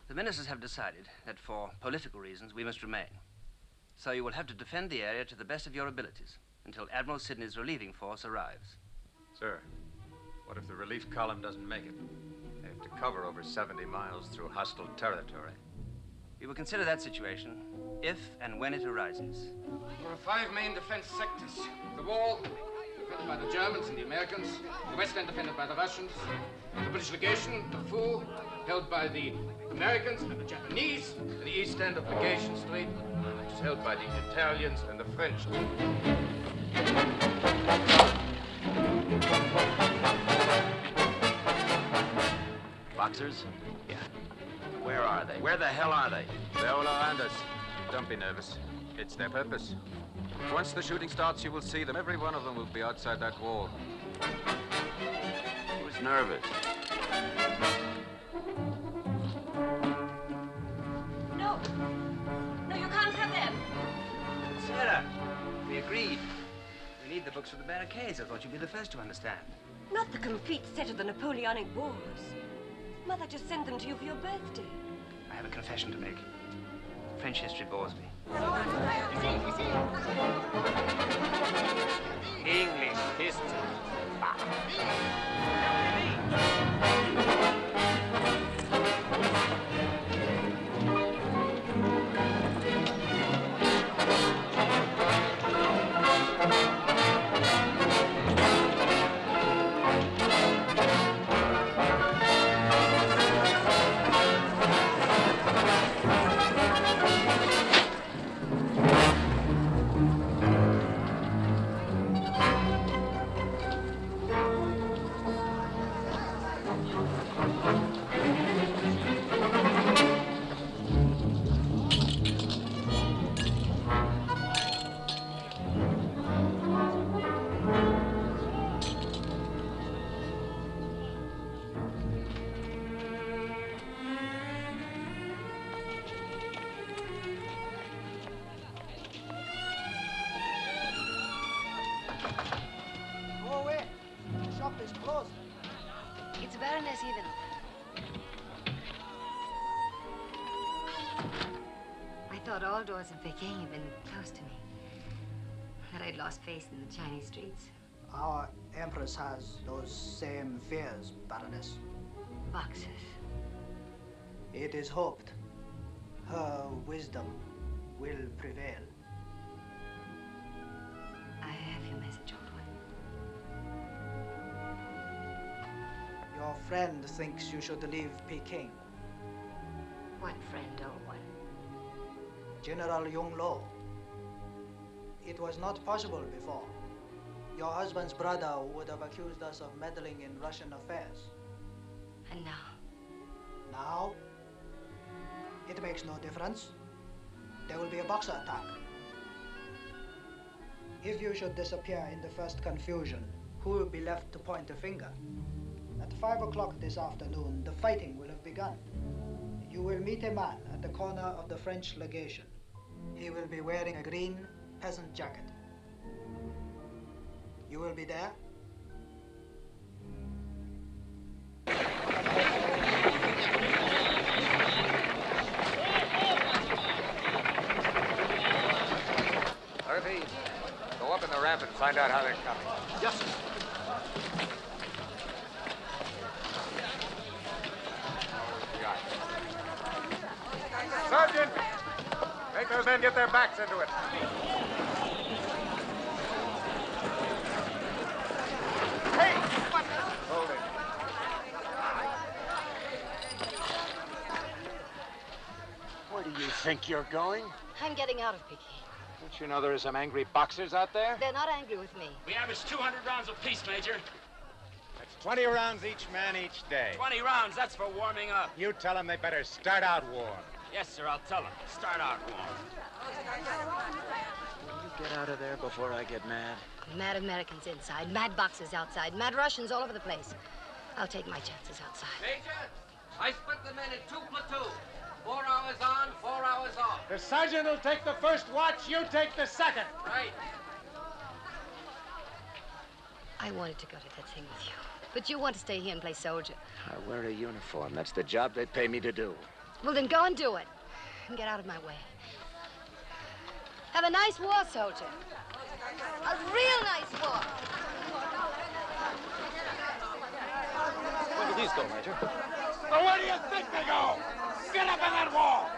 Speaker 19: The ministers have decided that for political reasons we must remain. So you will have to defend the area to the best of your abilities until Admiral Sidney's relieving force arrives.
Speaker 15: Sir, what if the relief column doesn't make it? They have to cover over 70 miles through hostile territory.
Speaker 19: We will consider that situation if and when it arises.
Speaker 24: There are 5 main defense sectors. The wall, defended by the Germans and the Americans. The west end defended by the Russians. The British legation, the Fu, held by the Americans and the Japanese. And the east end of Legation Street, which is held by the Italians and the French.
Speaker 15: Boxers?
Speaker 3: Yeah.
Speaker 15: Where are they? Where the hell are they?
Speaker 3: They're all around us. Don't be nervous. It's their purpose. Once the shooting starts, you will see them. Every one of them will be outside that wall.
Speaker 15: He was nervous.
Speaker 20: No. No, you can't have them.
Speaker 19: Sarah, we agreed. We need the books for the barricades. I thought you'd be the first to understand.
Speaker 20: Not the complete set of the Napoleonic Wars. Mother just sent them to you for your birthday.
Speaker 19: I have a confession to make. French history bores me.
Speaker 8: English history.
Speaker 12: Niven. I thought all doors in Peking had been closed to me. That I'd lost faith in the Chinese streets.
Speaker 7: Our Empress has those same fears, Baroness.
Speaker 12: Boxes.
Speaker 7: It is hoped her wisdom will prevail.
Speaker 12: I have your message, old one.
Speaker 7: Your friend thinks you should leave Peking.
Speaker 12: What friend, old one?
Speaker 7: General Jung-Lu. It was not possible before. Your husband's brother would have accused us of meddling in Russian affairs.
Speaker 12: And now?
Speaker 7: Now? It makes no difference. There will be a Boxer attack. If you should disappear in the first confusion, who will be left to point a finger? At 5 o'clock this afternoon, the fighting will have begun. You will meet a man at the corner of the French legation. He will be wearing a green peasant jacket. You will be there?
Speaker 24: Murphy, go up in the ramp and find out how they're coming.
Speaker 23: Yes, sir.
Speaker 24: Sergeant! Make those men get their backs into it. Hey! Hold it.
Speaker 8: Where do you think you're going?
Speaker 12: I'm getting out of Peking.
Speaker 15: Don't you know there are some angry boxers out there?
Speaker 12: They're not angry with me.
Speaker 8: We average 200 rounds apiece, Major.
Speaker 15: That's 20 rounds each man each day.
Speaker 8: 20 rounds, that's for warming up.
Speaker 15: You tell them they better start out warm.
Speaker 8: Yes, sir, I'll tell them. Start out warm.
Speaker 15: Will you get out of there before I get mad?
Speaker 12: Mad Americans inside, mad boxers outside, mad Russians all over the place. I'll take my chances outside.
Speaker 24: Major, I split the men in 2 platoons. 4 hours on, 4 hours off.
Speaker 8: The sergeant will take the first watch, you take the second.
Speaker 24: Right.
Speaker 12: I wanted to go to that thing with you, but you want to stay here and play soldier.
Speaker 15: I wear a uniform. That's the job they pay me to do.
Speaker 12: Well, then go and do it. And get out of my way. Have a nice war, soldier. A real nice war.
Speaker 15: Where do these go, Major?
Speaker 8: Well, where do you think they go? Get up in that wall!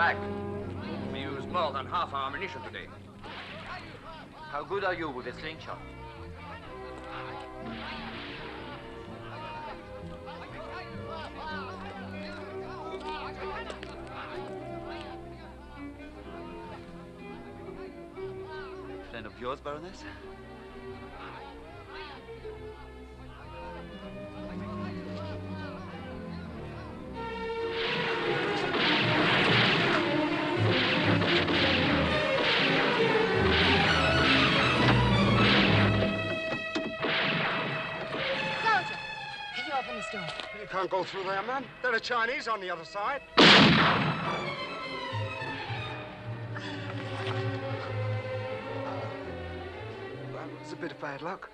Speaker 24: back. We used more than half our ammunition today.
Speaker 9: How good are you with a slingshot?
Speaker 11: Friend of yours, Baroness?
Speaker 8: You can't go through there, man. There are Chinese on the other side. Well, it's a bit of bad luck.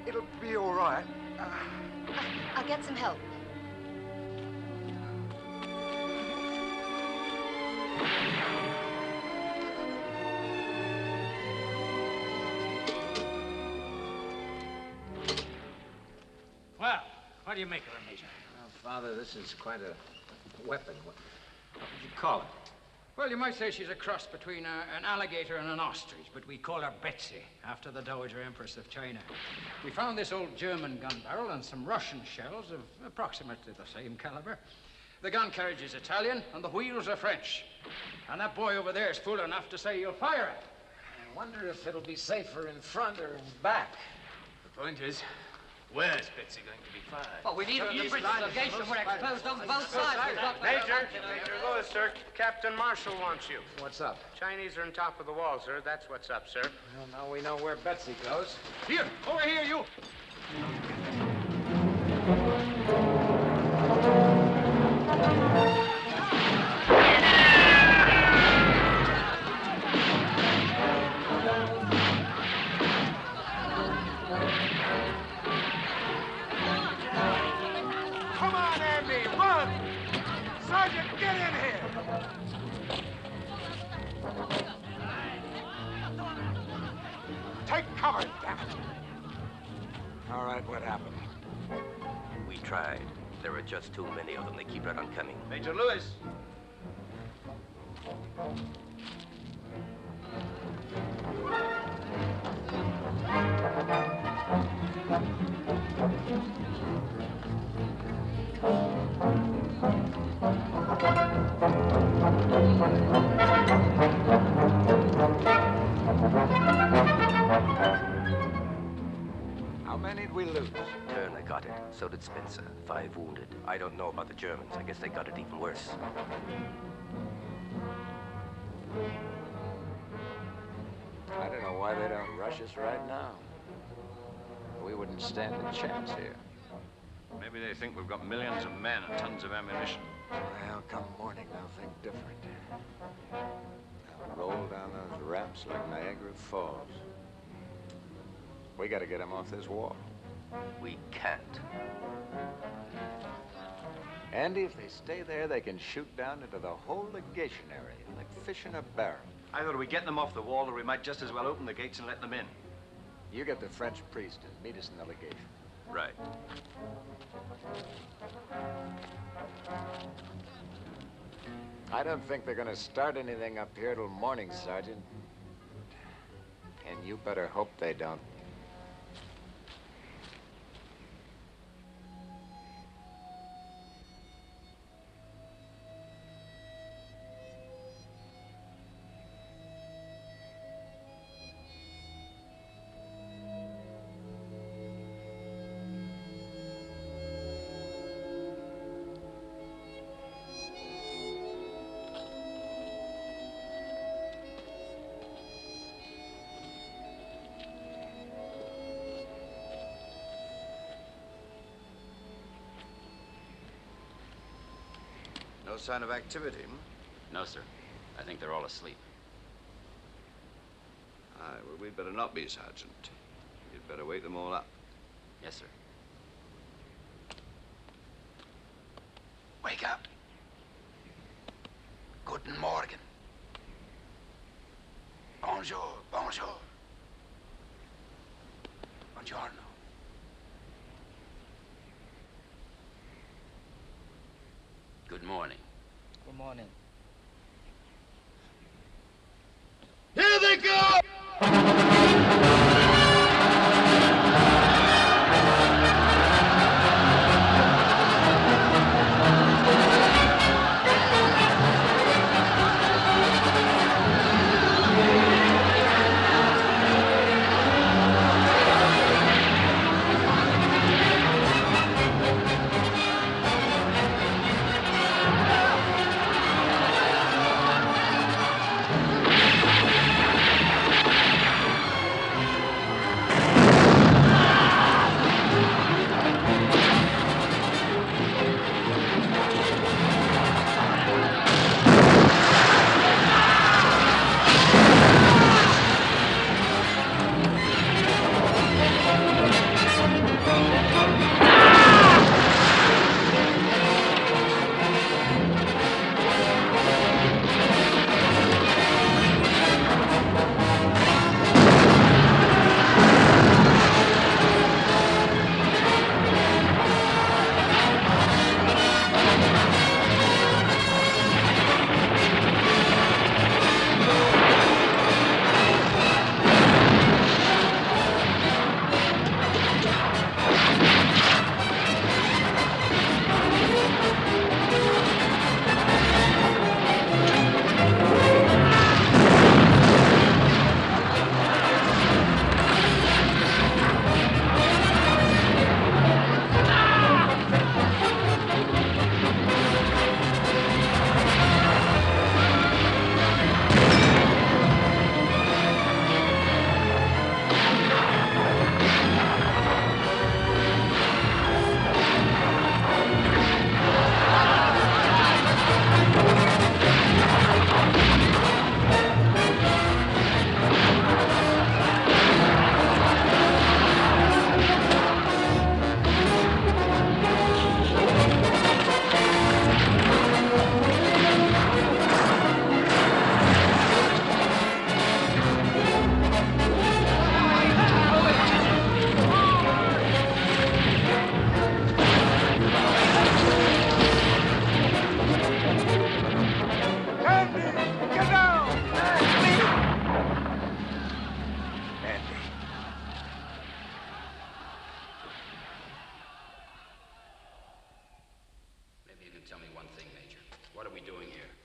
Speaker 8: It'll be all right.
Speaker 12: I'll get some help.
Speaker 8: Well, what do you make of her, Major?
Speaker 3: Well, Father, this is quite a weapon. What would you call it?
Speaker 8: Well, you might say she's a cross between an alligator and an ostrich, but we call her Betsy, after the Dowager Empress of China. We found this old German gun barrel and some Russian shells of approximately the same caliber. The gun carriage is Italian, and the wheels are French. And that boy over there is fool enough to say he'll fire it.
Speaker 3: I wonder if it'll be safer in front or in back.
Speaker 24: The point is, where's Betsy going to be fired?
Speaker 1: Well, we need to use British legation. We're exposed on both sides. We've got
Speaker 16: Major Lewis, sir. Captain Marshall wants you.
Speaker 3: What's up?
Speaker 16: Chinese are on top of the wall, sir. That's what's up, sir.
Speaker 3: Well, now we know where Betsy goes.
Speaker 8: Here, over here, you. Come on, Andy, run! Sergeant, get in here! Take cover, damn it!
Speaker 10: All right, what happened? We tried. There are just too many of them. They keep right on coming.
Speaker 15: Major Lewis.
Speaker 10: How many did we lose? Turner got it. So did Spencer. 5 wounded. I don't know about the Germans. I guess they got it even worse.
Speaker 15: I don't know why they don't rush us right now. We wouldn't stand a chance here.
Speaker 2: Maybe they think we've got millions of men and tons of ammunition.
Speaker 15: Well, come morning, they'll think different. They'll roll down those ramps like Niagara Falls. We gotta get them off this wall.
Speaker 10: We can't.
Speaker 15: Andy, if they stay there, they can shoot down into the whole legation area, like fish in a barrel.
Speaker 11: Either we get them off the wall, or we might just as well open the gates and let them in.
Speaker 15: You get the French priest and meet us in the legation.
Speaker 10: Right.
Speaker 15: I don't think they're gonna start anything up here till morning, Sergeant. And you better hope they don't.
Speaker 3: No sign of activity,
Speaker 17: No, sir. I think they're all asleep.
Speaker 3: Aye, well, we'd better not be, Sergeant. You'd better wake them all up.
Speaker 17: Yes, sir.
Speaker 10: Wake up. Guten Morgen. Bonjour, bonjour. Buongiorno.
Speaker 17: Good morning.
Speaker 7: Good morning.
Speaker 10: Here they go!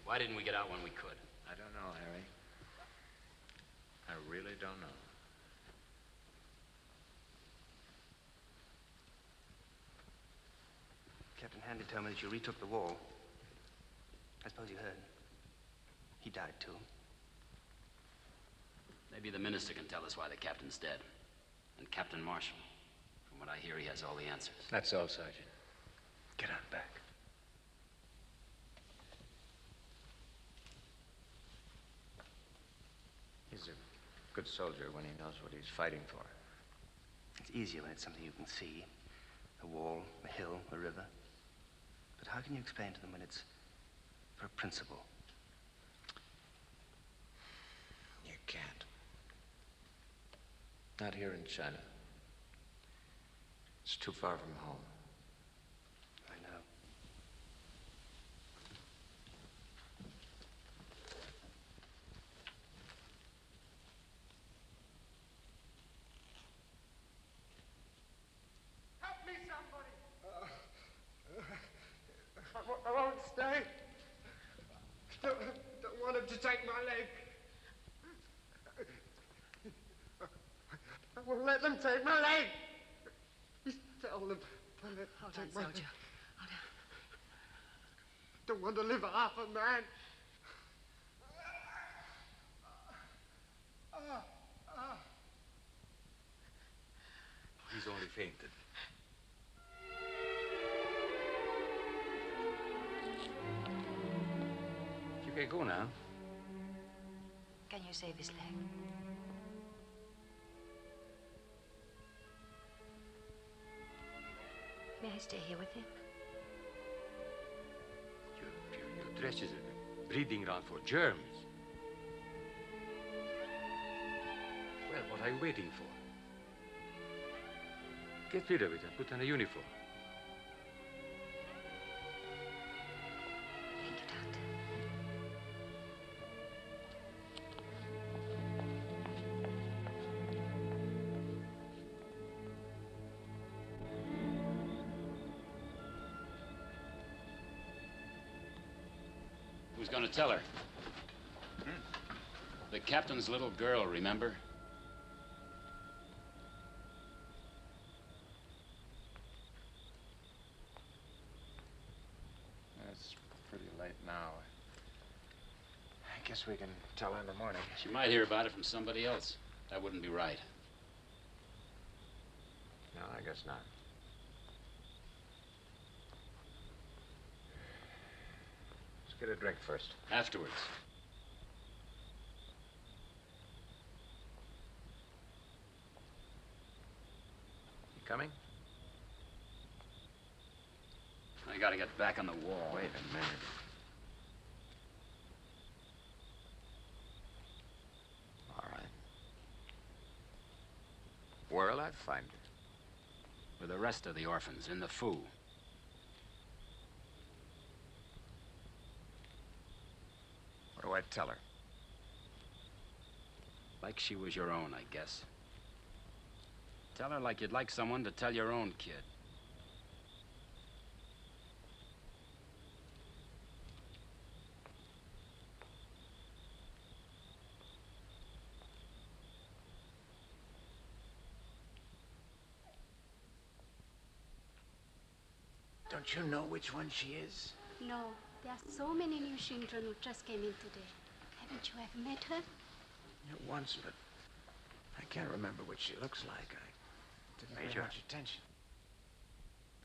Speaker 17: Why didn't we get out when we could?
Speaker 15: I don't know, Harry. I really don't know.
Speaker 19: Captain Handy told me that you retook the wall. I suppose you heard. He died, too.
Speaker 17: Maybe the minister can tell us why the captain's dead. And Captain Marshall. From what I hear, he has all the answers.
Speaker 15: That's all, Sergeant. Get on back. He's a good soldier when he knows what he's fighting for.
Speaker 19: It's easier when it's something you can see. A wall, a hill, a river. But how can you explain to them when it's for a principle?
Speaker 15: You can't. Not here in China. It's too far from home.
Speaker 19: I know.
Speaker 8: Help me, somebody! I won't stay. Don't want him to take my leg. I won't let them take my leg. Tell them.
Speaker 5: Hold on, soldier. Hold on.
Speaker 8: Don't want to live half a man.
Speaker 10: He's only fainted. You can go now.
Speaker 12: Can you save his leg? May I stay here with him?
Speaker 10: Your dress is a breeding ground for germs. Well, what are you waiting for? Get rid of it and put on a uniform.
Speaker 12: Thank you, Doctor.
Speaker 17: Who's gonna tell her? The captain's little girl, remember?
Speaker 15: It's pretty late now. I guess we can tell her in the morning.
Speaker 17: She might hear about it from somebody else. That wouldn't be right.
Speaker 15: No, I guess not. Let's get a drink first.
Speaker 17: Afterwards.
Speaker 15: You coming?
Speaker 17: I gotta get back on the wall.
Speaker 15: Wait a minute. All right. Where'll I find her?
Speaker 17: With the rest of the orphans in the Fu.
Speaker 15: What do I tell her?
Speaker 17: Like she was your own, I guess. Tell her like you'd like someone to tell your own kid.
Speaker 15: Don't you know which one she is?
Speaker 4: No, there are so many new children who just came in today. Haven't you ever met her?
Speaker 15: Once, but I can't remember what she looks like. I didn't pay
Speaker 11: Major.
Speaker 15: much attention.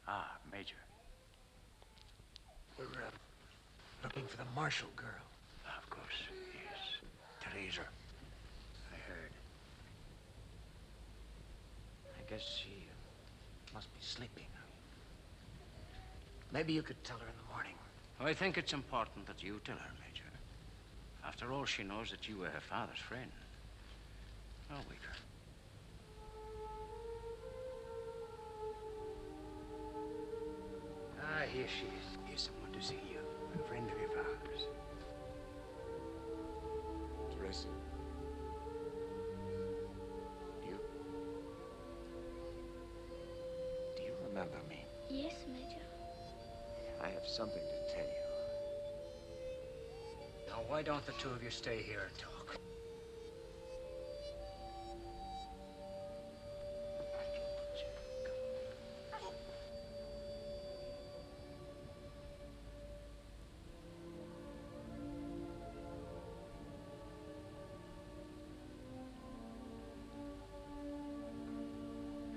Speaker 11: Ah, Major.
Speaker 15: We're looking for the Marshall girl.
Speaker 11: Of course, yes. Teresa.
Speaker 15: I heard. I guess she must be sleeping. Maybe you could tell her in the morning.
Speaker 9: I think it's important that you tell her, Major. After all, she knows that you were her father's friend. Oh, Waiter.
Speaker 15: Ah, here she is.
Speaker 11: Here's someone to see you. A friend of your father's.
Speaker 15: Teresa. Do you remember me?
Speaker 4: Yes, Major.
Speaker 15: I have something to tell you.
Speaker 11: Now, why don't the two of you stay here and talk?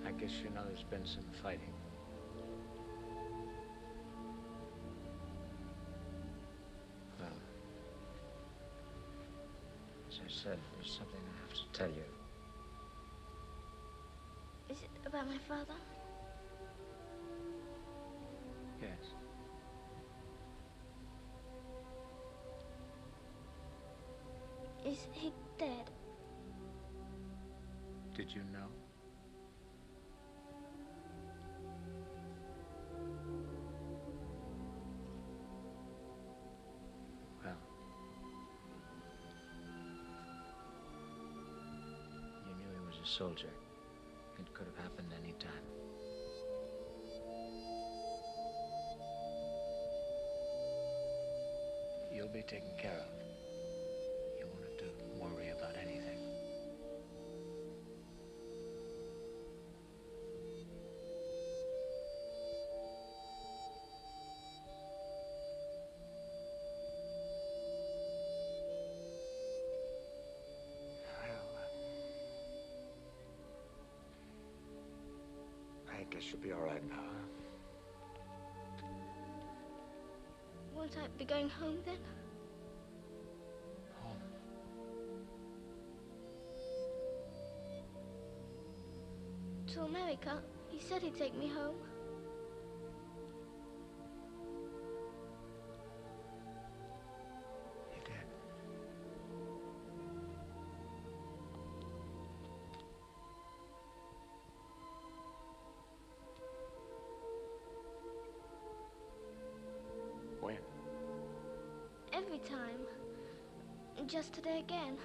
Speaker 15: I guess you know there's been some fighting. Well, as I said, there's something I have to tell you.
Speaker 4: Is it about my father?
Speaker 15: Yes.
Speaker 4: Is he dead?
Speaker 15: Did you know? Well, you knew he was a soldier. It could have happened any time. You'll be taken care of. You won't have to worry about anything. I guess you'll be all right now.
Speaker 4: Won't I be going home then?
Speaker 15: Home?
Speaker 4: To America. He said he'd take me home.
Speaker 15: He did. When?
Speaker 4: Every time. Just today again.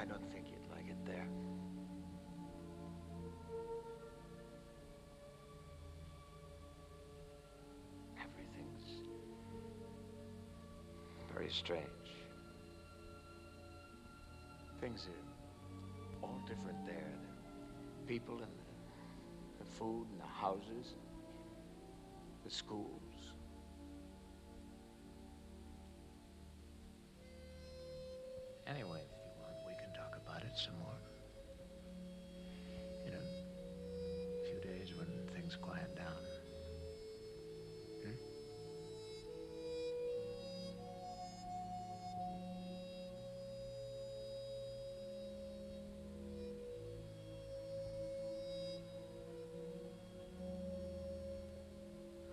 Speaker 15: don't think you'd like it there. Everything's very strange. Things are all different there. The people and the food and the houses, the schools. Anyway, if you want, we can talk about it some more. In a few days when things quiet down.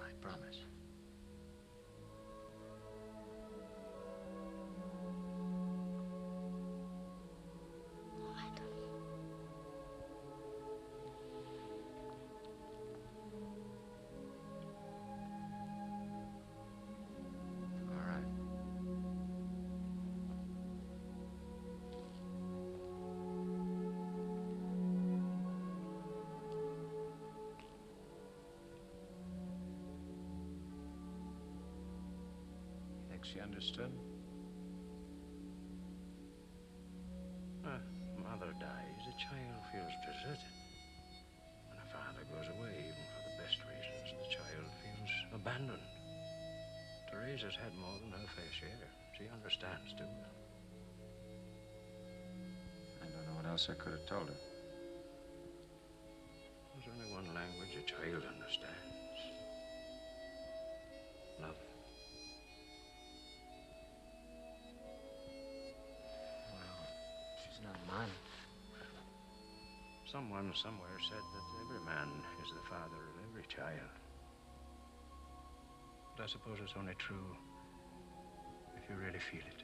Speaker 15: I promise. She understood?
Speaker 8: Mother dies, the child feels deserted. When a father goes away, even for the best reasons, the child feels abandoned. Teresa's had more than her fair share. She understands, too.
Speaker 15: I don't know what else I could have told her.
Speaker 8: There's only one language a child understands. Love.
Speaker 15: Not mine.
Speaker 8: Someone somewhere said that every man is the father of every child. But I suppose it's only true if you really feel it.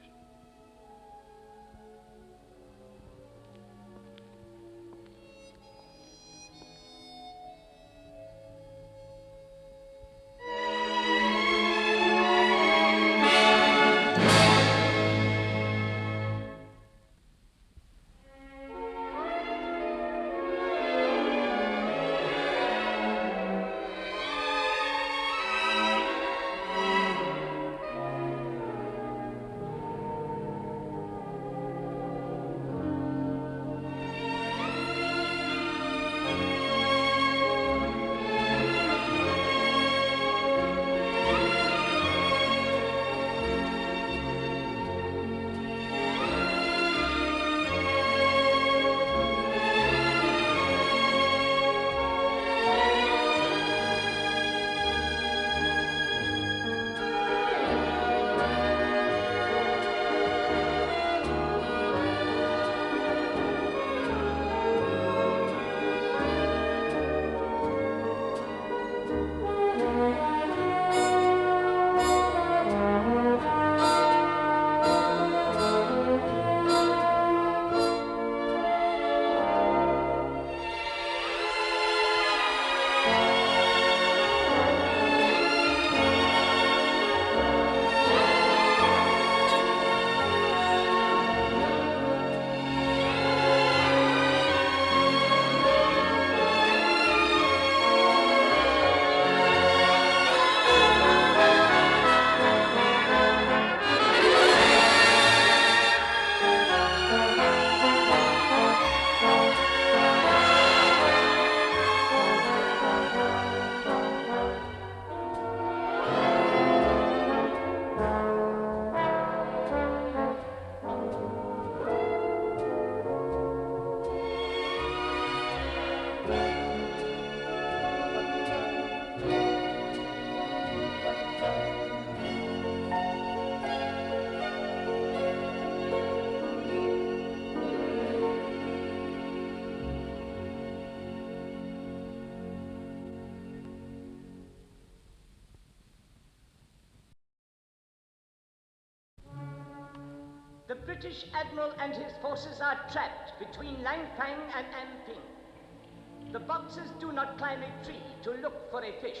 Speaker 6: The British Admiral and his forces are trapped between Langfang and Anping. The Boxers do not climb a tree to look for a fish.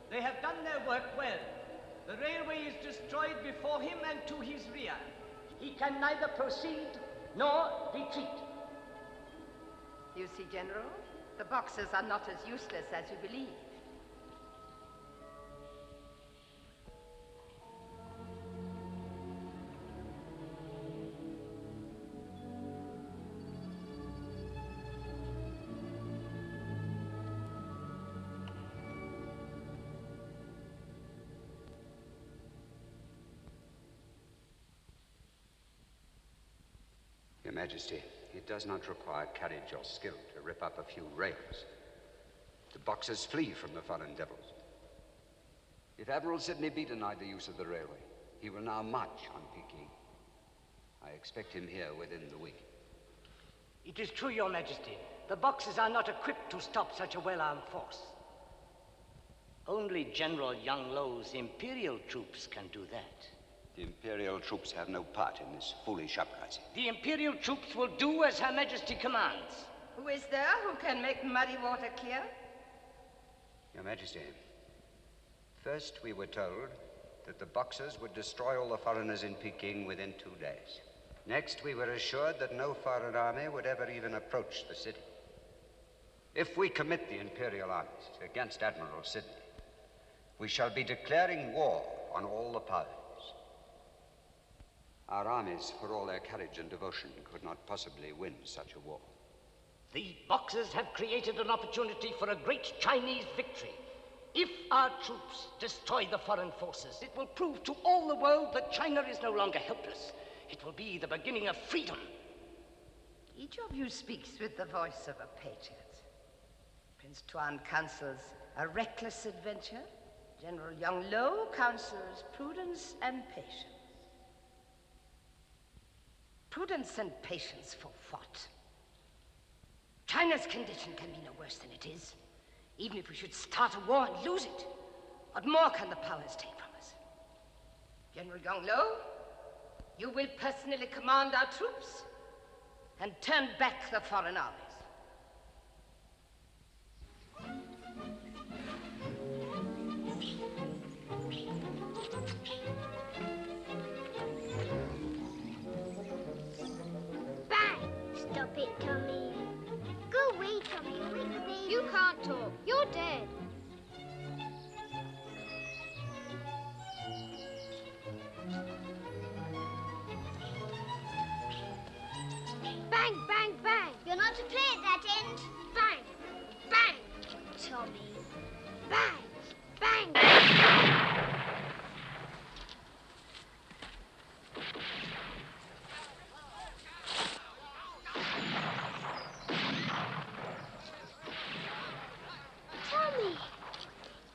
Speaker 6: They have done their work well. The railway is destroyed before him and to his rear. He can neither proceed nor retreat.
Speaker 5: You see, General, the Boxers are not as useless as you believe.
Speaker 14: Your Majesty, it does not require courage or skill to rip up a few rails. The Boxers flee from the foreign devils. If Admiral Sidney B denied the use of the railway, he will now march on Peking. I expect him here within the week.
Speaker 6: It is true, Your Majesty. The Boxers are not equipped to stop such a well-armed force. Only General Jung-Lu's Imperial troops can do that.
Speaker 14: The Imperial troops have no part in this foolish uprising.
Speaker 6: The Imperial troops will do as Her Majesty commands.
Speaker 5: Who is there who can make muddy water clear?
Speaker 14: Your Majesty, first we were told that the Boxers would destroy all the foreigners in Peking within 2 days. Next, we were assured that no foreign army would ever even approach the city. If we commit the Imperial armies against Admiral Sidney, we shall be declaring war on all the powers. Our armies, for all their courage and devotion, could not possibly win such a war.
Speaker 6: The Boxers have created an opportunity for a great Chinese victory. If our troops destroy the foreign forces, it will prove to all the world that China is no longer helpless. It will be the beginning of freedom.
Speaker 5: Each of you speaks with the voice of a patriot. Prince Tuan counsels a reckless adventure. General Jung-Lu counsels prudence and patience. Prudence and patience for what? China's condition can be no worse than it is. Even if we should start a war and lose it, what more can the powers take from us? General Jung-Lu, you will personally command our troops and turn back the foreign armies.
Speaker 18: Stop it, Tommy. Go away, Tommy. You'll wake the baby. You can't talk. You're dead. Bang, bang, bang. You're not to play at that end. Bang, bang. Tommy. Bang, bang, bang.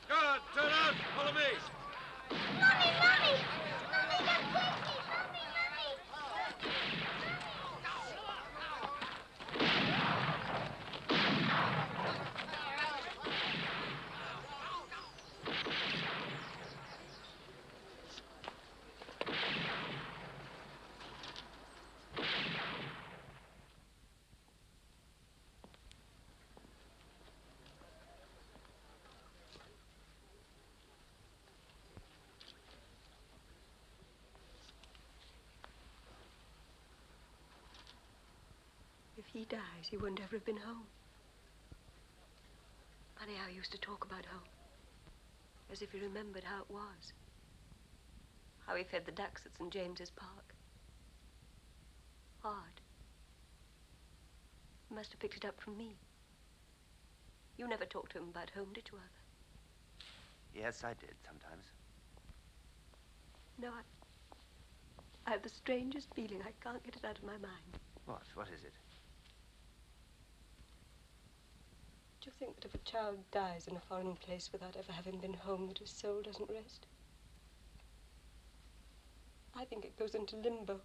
Speaker 21: Guard, turn out! Follow me!
Speaker 18: Mummy, Mummy! Mummy, don't take me! Mummy, Mummy!
Speaker 20: If he dies, he won't ever have been home. Funny how he used to talk about home. As if he remembered how it was. How he fed the ducks at St. James's Park. Hard. He must have picked it up from me. You never talked to him about home, did you, Arthur?
Speaker 11: Yes, I did, sometimes.
Speaker 20: No, I have the strangest feeling. I can't get it out of my mind.
Speaker 11: What? What is it?
Speaker 20: Do you think that if a child dies in a foreign place without ever having been home, that his soul doesn't rest? I think it goes into limbo.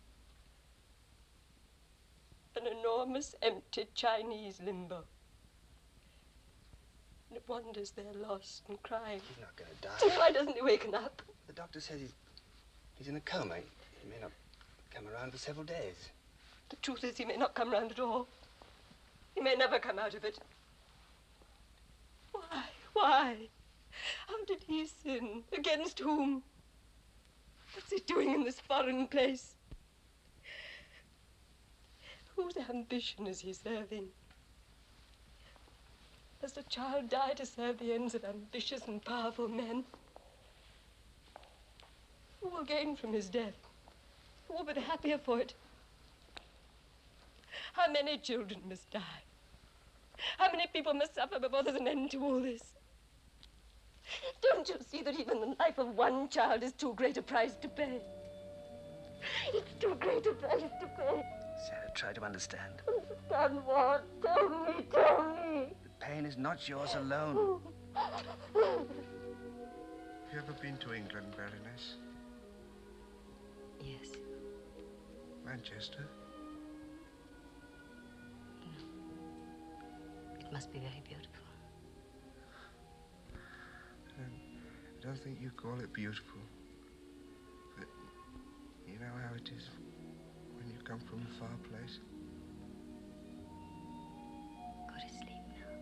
Speaker 20: An enormous, empty Chinese limbo. And it wanders there lost and crying.
Speaker 19: He's not going to die.
Speaker 20: So why doesn't he waken up?
Speaker 19: The doctor says he's in a coma. He may not come around for several days.
Speaker 20: The truth is, he may not come round at all. He may never come out of it. Why? Why? How did he sin? Against whom? What's he doing in this foreign place? Whose ambition is he serving? Does the child die to serve the ends of ambitious and powerful men? Who will gain from his death? Who will be the happier for it? How many children must die? How many people must suffer before there's an end to all this? Don't you see that even the life of one child is too great a price to pay? It's too great a price to pay.
Speaker 19: Sarah, try to understand.
Speaker 20: Understand what? Tell me, tell me.
Speaker 19: The pain is not yours alone.
Speaker 13: Have you ever been to England, Baroness?
Speaker 12: Yes.
Speaker 13: Manchester?
Speaker 12: It must be very beautiful.
Speaker 13: I don't think you call it beautiful. But you know how it is when you come from a far place.
Speaker 12: Go to sleep now.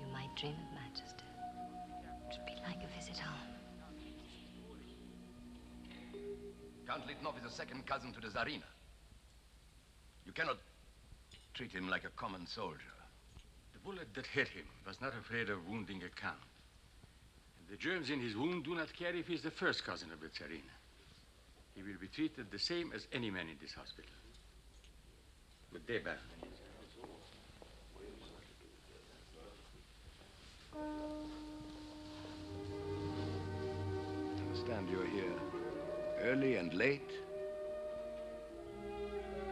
Speaker 12: You might dream of Manchester. It would be like a visit home.
Speaker 10: Count Litnov is a second cousin to the Tsarina. You cannot treat him like a common soldier.
Speaker 22: The bullet that hit him was not afraid of wounding a count. And the germs in his wound do not care if he's the first cousin of the Tsarina. He will be treated the same as any man in this hospital. Good day, Baron.
Speaker 10: I understand you're here early and late.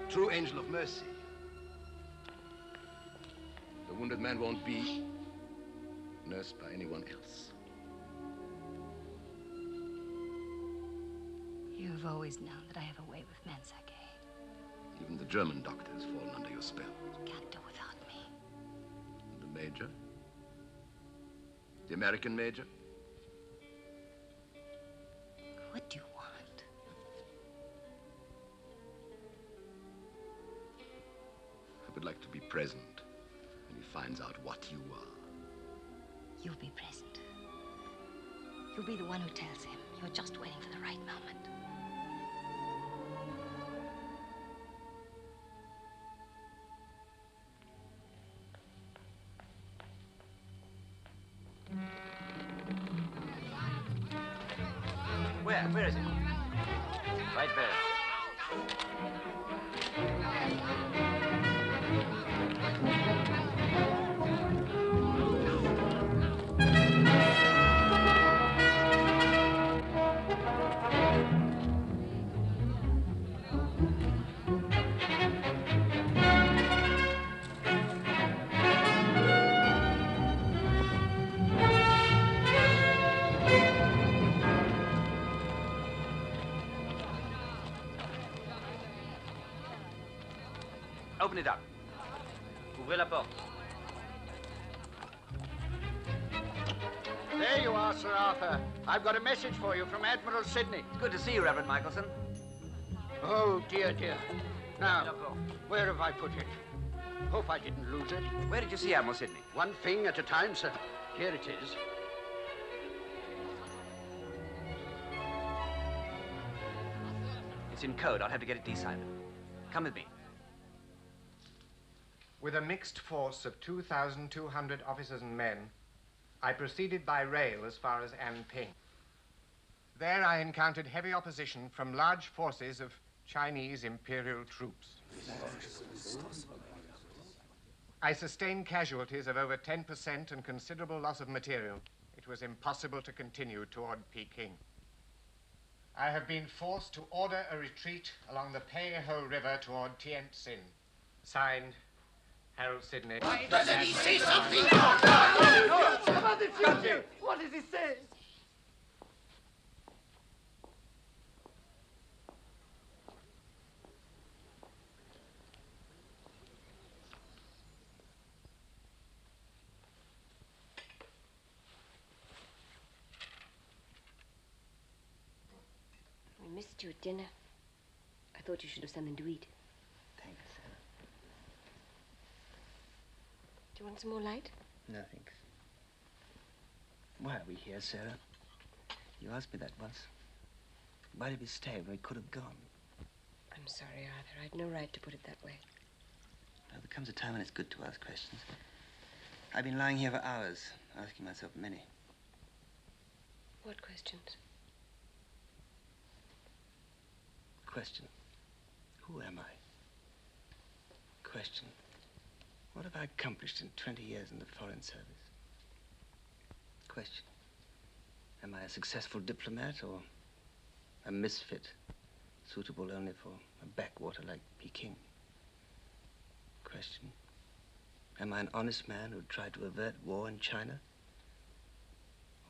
Speaker 10: True angel of mercy. The wounded man won't be nursed by anyone else.
Speaker 12: You have always known that I have a way with men, Sergei.
Speaker 10: Even the German doctor has fallen under your spell.
Speaker 12: You can't do without me.
Speaker 10: And the major? The American major?
Speaker 12: What do you want?
Speaker 10: I would like to be present when he finds out what you are.
Speaker 12: You'll be present. You'll be the one who tells him. You're just waiting for the right moment.
Speaker 3: Where is it? Right there. Open it up. Ouvrez la porte.
Speaker 8: There you are, Sir Arthur. I've got a message for you from Admiral Sidney.
Speaker 3: It's good to see you, Reverend Michelson.
Speaker 8: Oh, dear, dear. Now, where have I put it? Hope I didn't lose it.
Speaker 3: Where did you see Admiral Sidney?
Speaker 8: One thing at a time, sir. Here it is.
Speaker 3: It's in code. I'll have to get it deciphered. Come with me.
Speaker 13: With a mixed force of 2,200 officers and men, I proceeded by rail as far as Anping. There I encountered heavy opposition from large forces of Chinese Imperial troops. I sustained casualties of over 10% and considerable loss of material. It was impossible to continue toward Peking. I have been forced to order a retreat along the Peiho River toward Tientsin. Signed, Harold Sidney.
Speaker 8: Doesn't he say something?
Speaker 6: No! About the future! What does he say?
Speaker 20: We missed you at dinner. I thought you should have something to eat.
Speaker 19: Thanks, Sarah.
Speaker 20: Do you want some more light?
Speaker 19: No, thanks. Why are we here, Sarah? You asked me that once. Why did we stay when we could have gone?
Speaker 20: I'm sorry, Arthur. I'd no right to put it that way.
Speaker 19: Well, there comes a time when it's good to ask questions. I've been lying here for hours, asking myself many.
Speaker 20: What questions?
Speaker 19: Question, who am I? Question, what have I accomplished in 20 years in the Foreign Service? Question, am I a successful diplomat or a misfit, suitable only for a backwater like Peking? Question, am I an honest man who tried to avert war in China?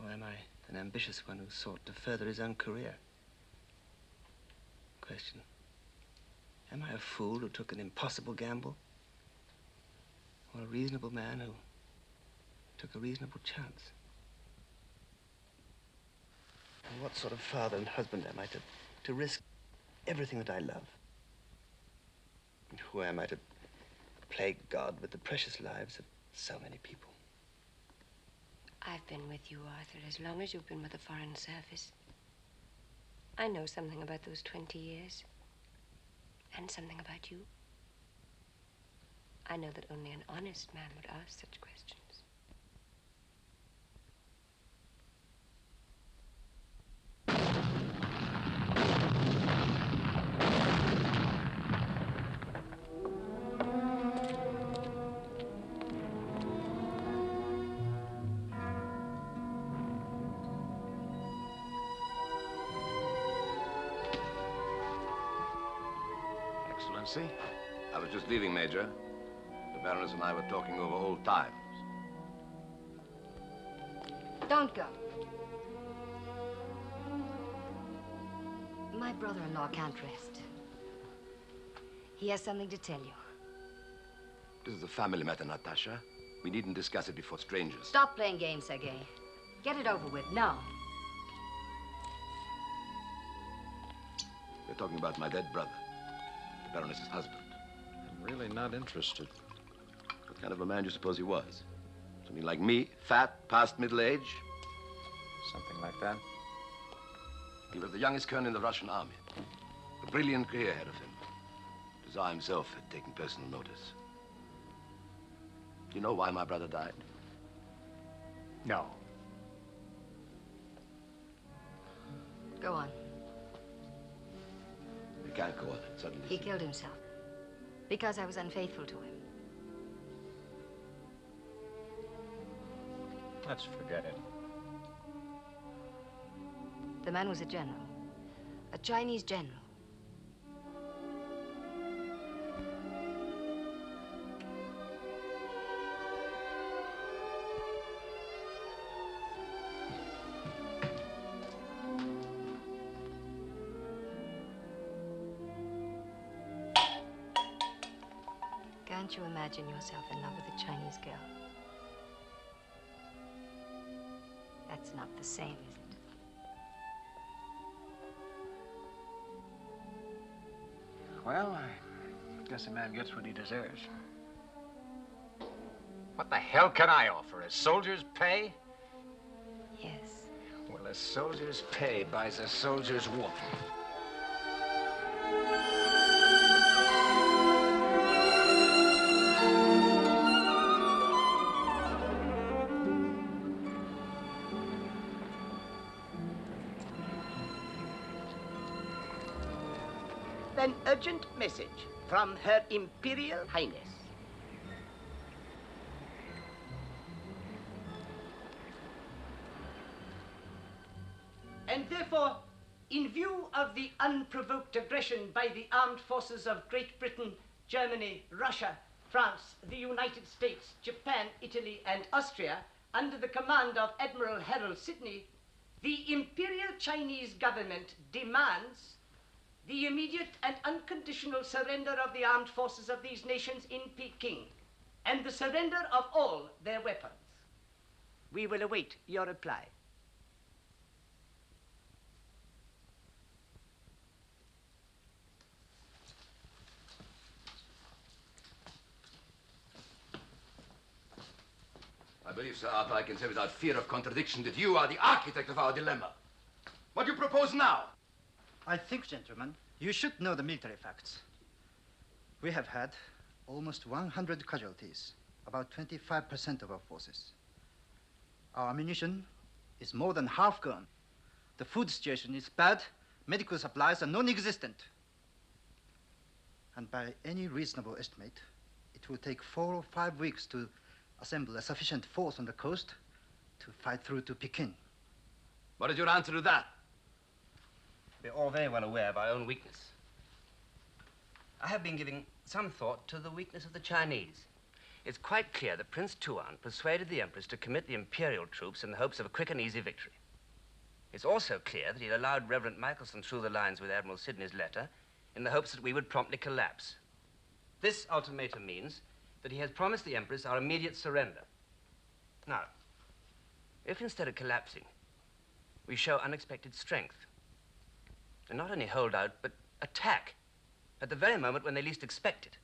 Speaker 19: Or am I an ambitious one who sought to further his own career? Question, am I a fool who took an impossible gamble? Or a reasonable man who took a reasonable chance? And what sort of father and husband am I to risk everything that I love? And who am I to plague God with the precious lives of so many people?
Speaker 20: I've been with you, Arthur, as long as you've been with the Foreign Service. I know something about those 20 years. And something about you. I know that only an honest man would ask such questions.
Speaker 10: Excellency, I was just leaving, Major. The Baroness and I were talking over old times.
Speaker 12: Don't go. My brother-in-law can't rest. He has something to tell you.
Speaker 10: This is a family matter, Natasha. We needn't discuss it before strangers.
Speaker 12: Stop playing games, Sergei. Get it over with, now.
Speaker 10: We're talking about my dead brother, the Baroness's husband.
Speaker 15: I'm really not interested.
Speaker 10: What kind of a man do you suppose he was? Something like me, fat, past middle age?
Speaker 15: Something like that.
Speaker 10: He was the youngest colonel in the Russian army. A brilliant career ahead of him. The Tsar himself had taken personal notice. Do you know why my brother died?
Speaker 15: No.
Speaker 12: Go on.
Speaker 10: We can't go on. Suddenly.
Speaker 12: He killed himself because I was unfaithful to him.
Speaker 15: Let's forget it.
Speaker 12: The man was a general, a Chinese general. Can't you imagine yourself in love with a Chinese girl? That's not the same, is it?
Speaker 15: Well, I guess a man gets what he deserves. What the hell can I offer? A soldier's pay?
Speaker 12: Yes.
Speaker 15: Well, a soldier's pay buys a soldier's woman.
Speaker 6: An urgent message from Her Imperial Highness. And therefore, in view of the unprovoked aggression by the armed forces of Great Britain, Germany, Russia, France, the United States, Japan, Italy, and Austria, under the command of Admiral Harold Sidney, the Imperial Chinese government demands the immediate and unconditional surrender of the armed forces of these nations in Peking, and the surrender of all their weapons. We will await your reply.
Speaker 10: I believe, Sir Arthur, I can say without fear of contradiction that you are the architect of our dilemma. What do you propose now?
Speaker 7: I think, gentlemen,
Speaker 1: You should know the military facts. We have had almost 100 casualties, about 25% of our forces. Our ammunition is more than half gone. The food situation is bad. Medical supplies are non-existent. And by any reasonable estimate, it will take 4 or 5 weeks to assemble a sufficient force on the coast to fight through to Peking.
Speaker 10: What is your answer to that?
Speaker 19: We're all very well aware of our own weakness. I have been giving some thought to the weakness of the Chinese. It's quite clear that Prince Tuan persuaded the Empress to commit the Imperial troops in the hopes of a quick and easy victory. It's also clear that he allowed Reverend Michelson through the lines with Admiral Sidney's letter in the hopes that we would promptly collapse. This ultimatum means that he has promised the Empress our immediate surrender. Now, if instead of collapsing, we show unexpected strength, and not only hold out, but attack at the very moment when they least expect it,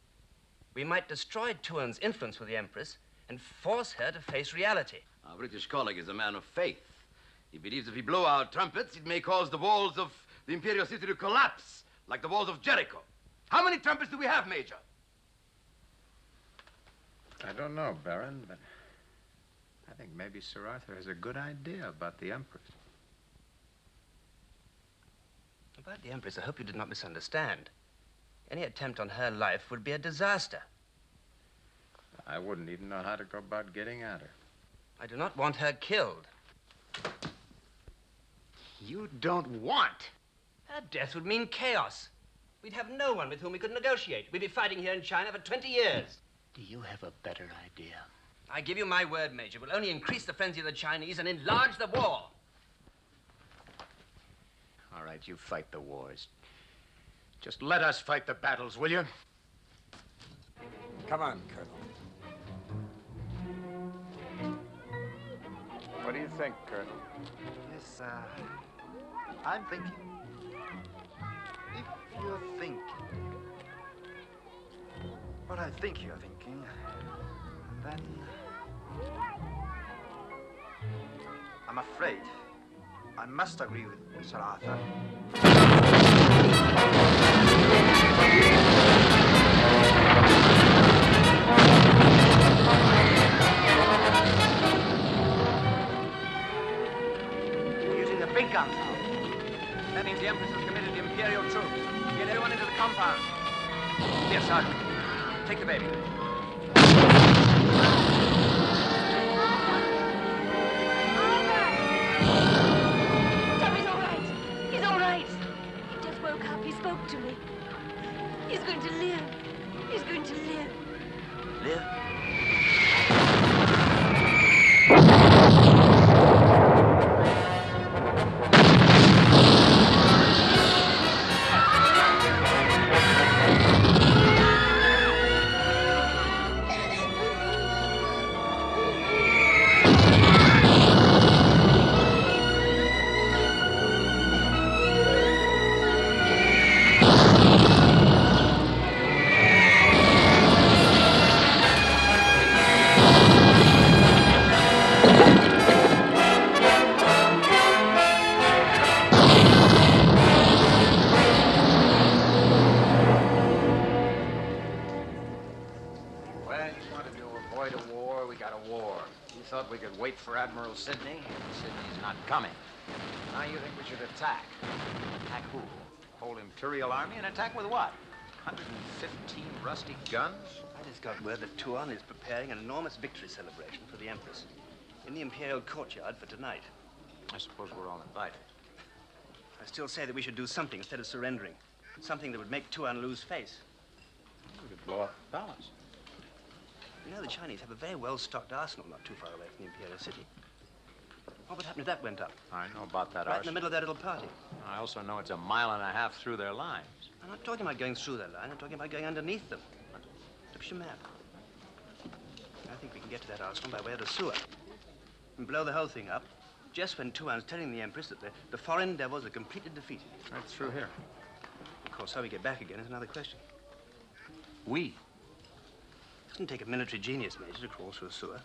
Speaker 19: we might destroy Tuan's influence with the Empress and force her to face reality.
Speaker 10: Our British colleague is a man of faith. He believes if we blow our trumpets, it may cause the walls of the Imperial city to collapse, like the walls of Jericho. How many trumpets do we have, Major?
Speaker 15: I don't know, Baron, but I think maybe Sir Arthur has a good idea about the Empress.
Speaker 19: About the Empress, I hope you did not misunderstand. Any attempt on her life would be a disaster.
Speaker 15: I wouldn't even know how to go about getting at her.
Speaker 19: I do not want her killed.
Speaker 15: You don't want?
Speaker 19: Her death would mean chaos. We'd have no one with whom we could negotiate. We'd be fighting here in China for 20 years.
Speaker 9: Do you have a better idea?
Speaker 19: I give you my word, Major. We'll only increase the frenzy of the Chinese and enlarge the war.
Speaker 15: All right, you fight the wars. Just let us fight the battles, will you? Come on, Colonel. What do you think, Colonel?
Speaker 1: Yes, I'm thinking. If you're thinking what I think you're thinking, then I'm afraid I must agree with Sir Arthur.
Speaker 19: They're using the big guns now. That means the Empress has committed the Imperial troops. Get everyone into the compound. Here, Sergeant. Take the baby.
Speaker 20: Tommy's all right. He's all right. He just woke up. He spoke to me. He's going to live. He's going to live.
Speaker 19: Live?
Speaker 15: For Admiral Sidney. Sidney's not coming. Now you think we should attack? Attack who? Whole Imperial army? And attack with what? 115 rusty guns?
Speaker 19: I just got word that Tuan is preparing an enormous victory celebration for the Empress in the Imperial courtyard for tonight.
Speaker 15: I suppose we're all invited.
Speaker 19: I still say that we should do something instead of surrendering. Something that would make Tuan lose face.
Speaker 15: We could blow up the palace.
Speaker 19: You know, the Chinese have a very well-stocked arsenal not too far away from the Imperial city. What would happen if that went up?
Speaker 15: I know about that
Speaker 19: Right
Speaker 15: arsenal.
Speaker 19: in the middle of their little party.
Speaker 15: I also know it's a mile and a half through their lines.
Speaker 19: I'm not talking about going through their line. I'm talking about going underneath them. Look at your map. I think we can get to that arsenal by way of the sewer and blow the whole thing up just when Tuan's telling the Empress that the foreign devils are completely defeated.
Speaker 15: Right through here.
Speaker 19: Of course, how we get back again is another question.
Speaker 15: We?
Speaker 19: It doesn't take a military genius, Major, to crawl through a sewer.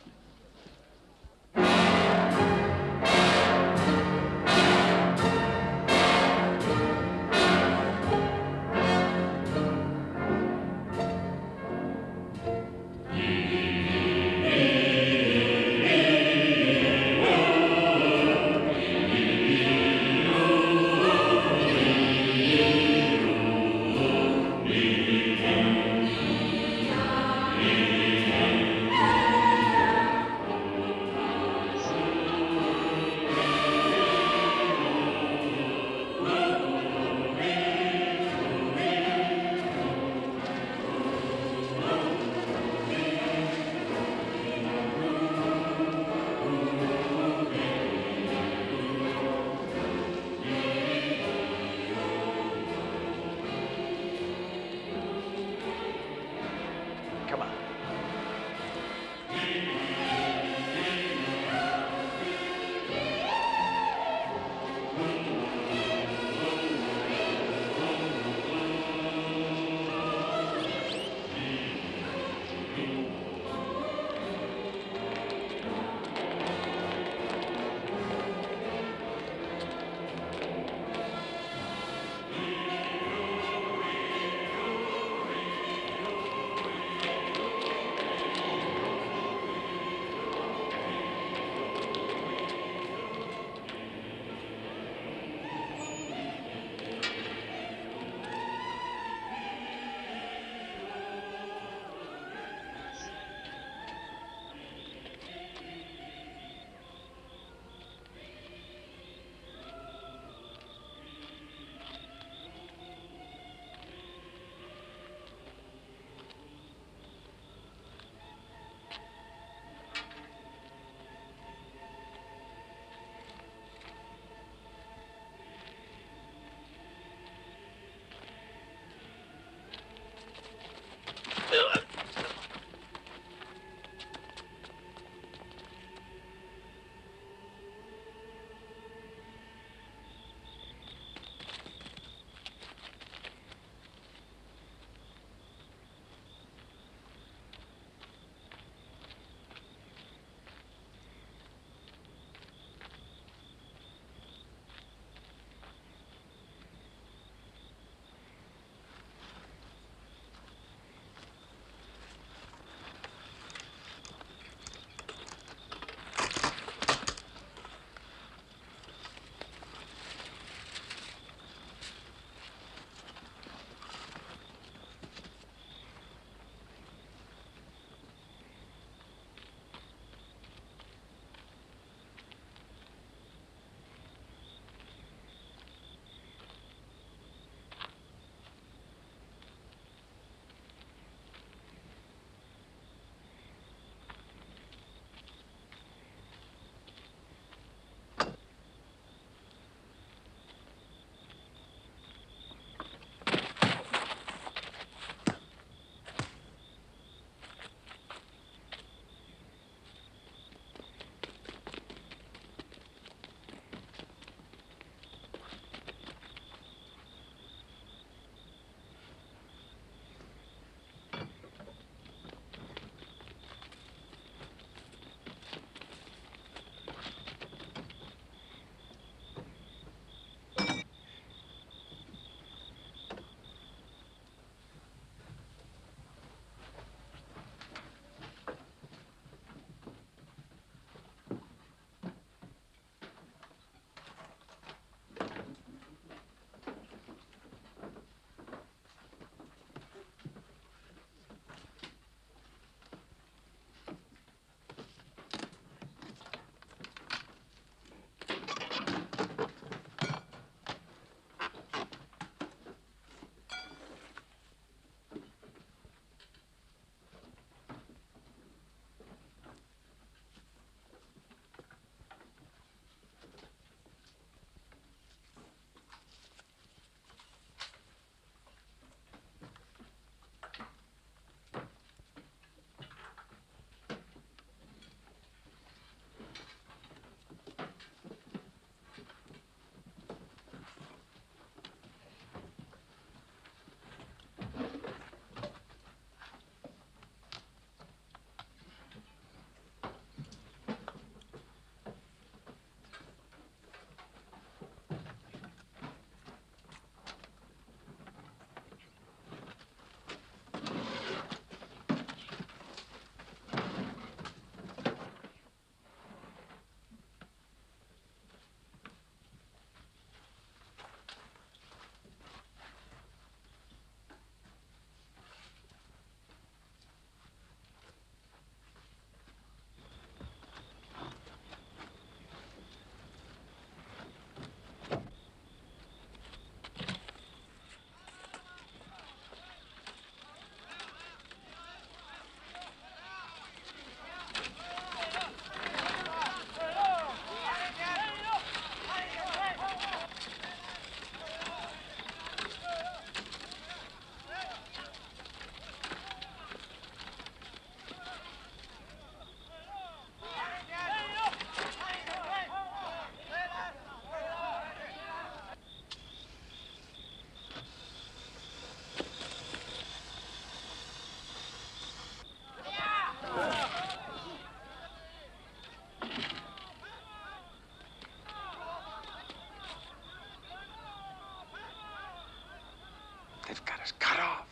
Speaker 15: They've got us cut off.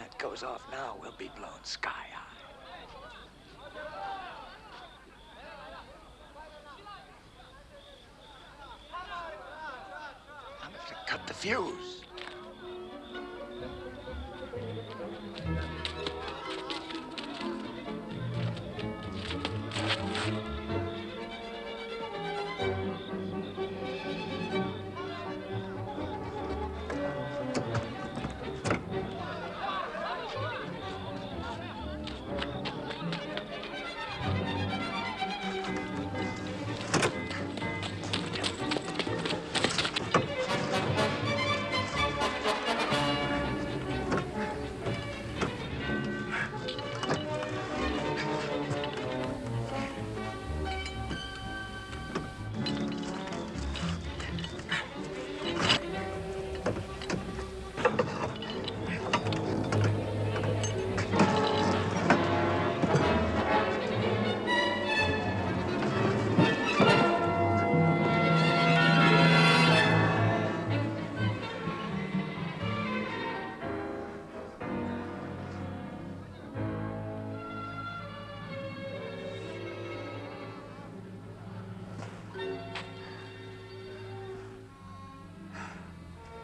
Speaker 2: That goes off now, we'll be blown sky high. I'm gonna have to cut the fuse.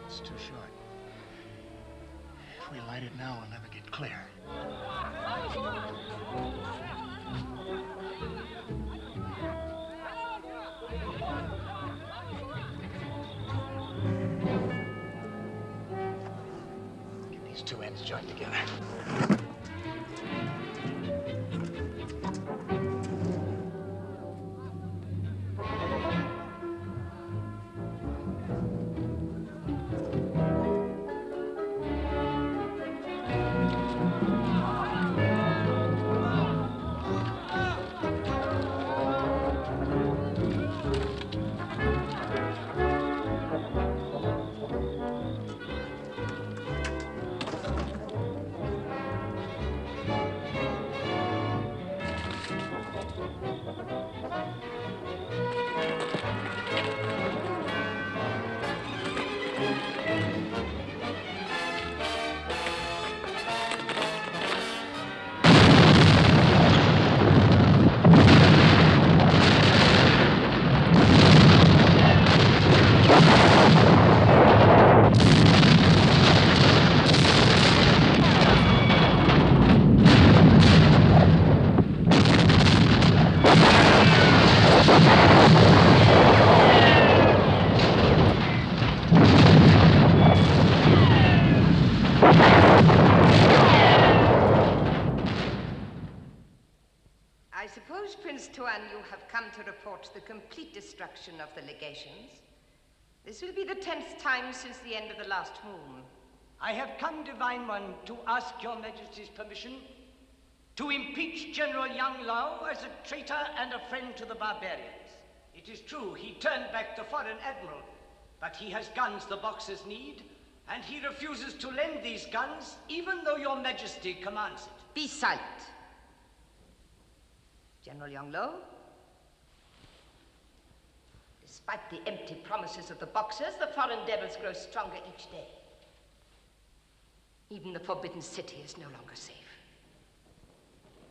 Speaker 2: It's too short. If we light it now, we'll never get clear. Get these two ends joined together.
Speaker 5: I suppose, Prince Tuan, you have come to report the complete destruction of the legations. This will be the 10th time since the end of the last moon.
Speaker 6: I have come, Divine One, to ask your Majesty's permission to impeach General Jung-Lu as a traitor and a friend to the barbarians. It is true, he turned back the foreign admiral, but he has guns the Boxers need, and he refuses to lend these guns, even though your Majesty commands it.
Speaker 5: Be silent. General Jung-Lu, despite the empty promises of the Boxers, the foreign devils grow stronger each day. Even the Forbidden City is no longer safe.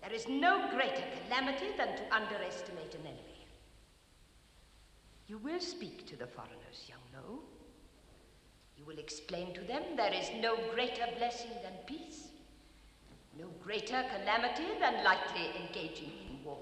Speaker 5: There is no greater calamity than to underestimate an enemy. You will speak to the foreigners, Jung-Lu. You will explain to them there is no greater blessing than peace, no greater calamity than lightly engaging in war.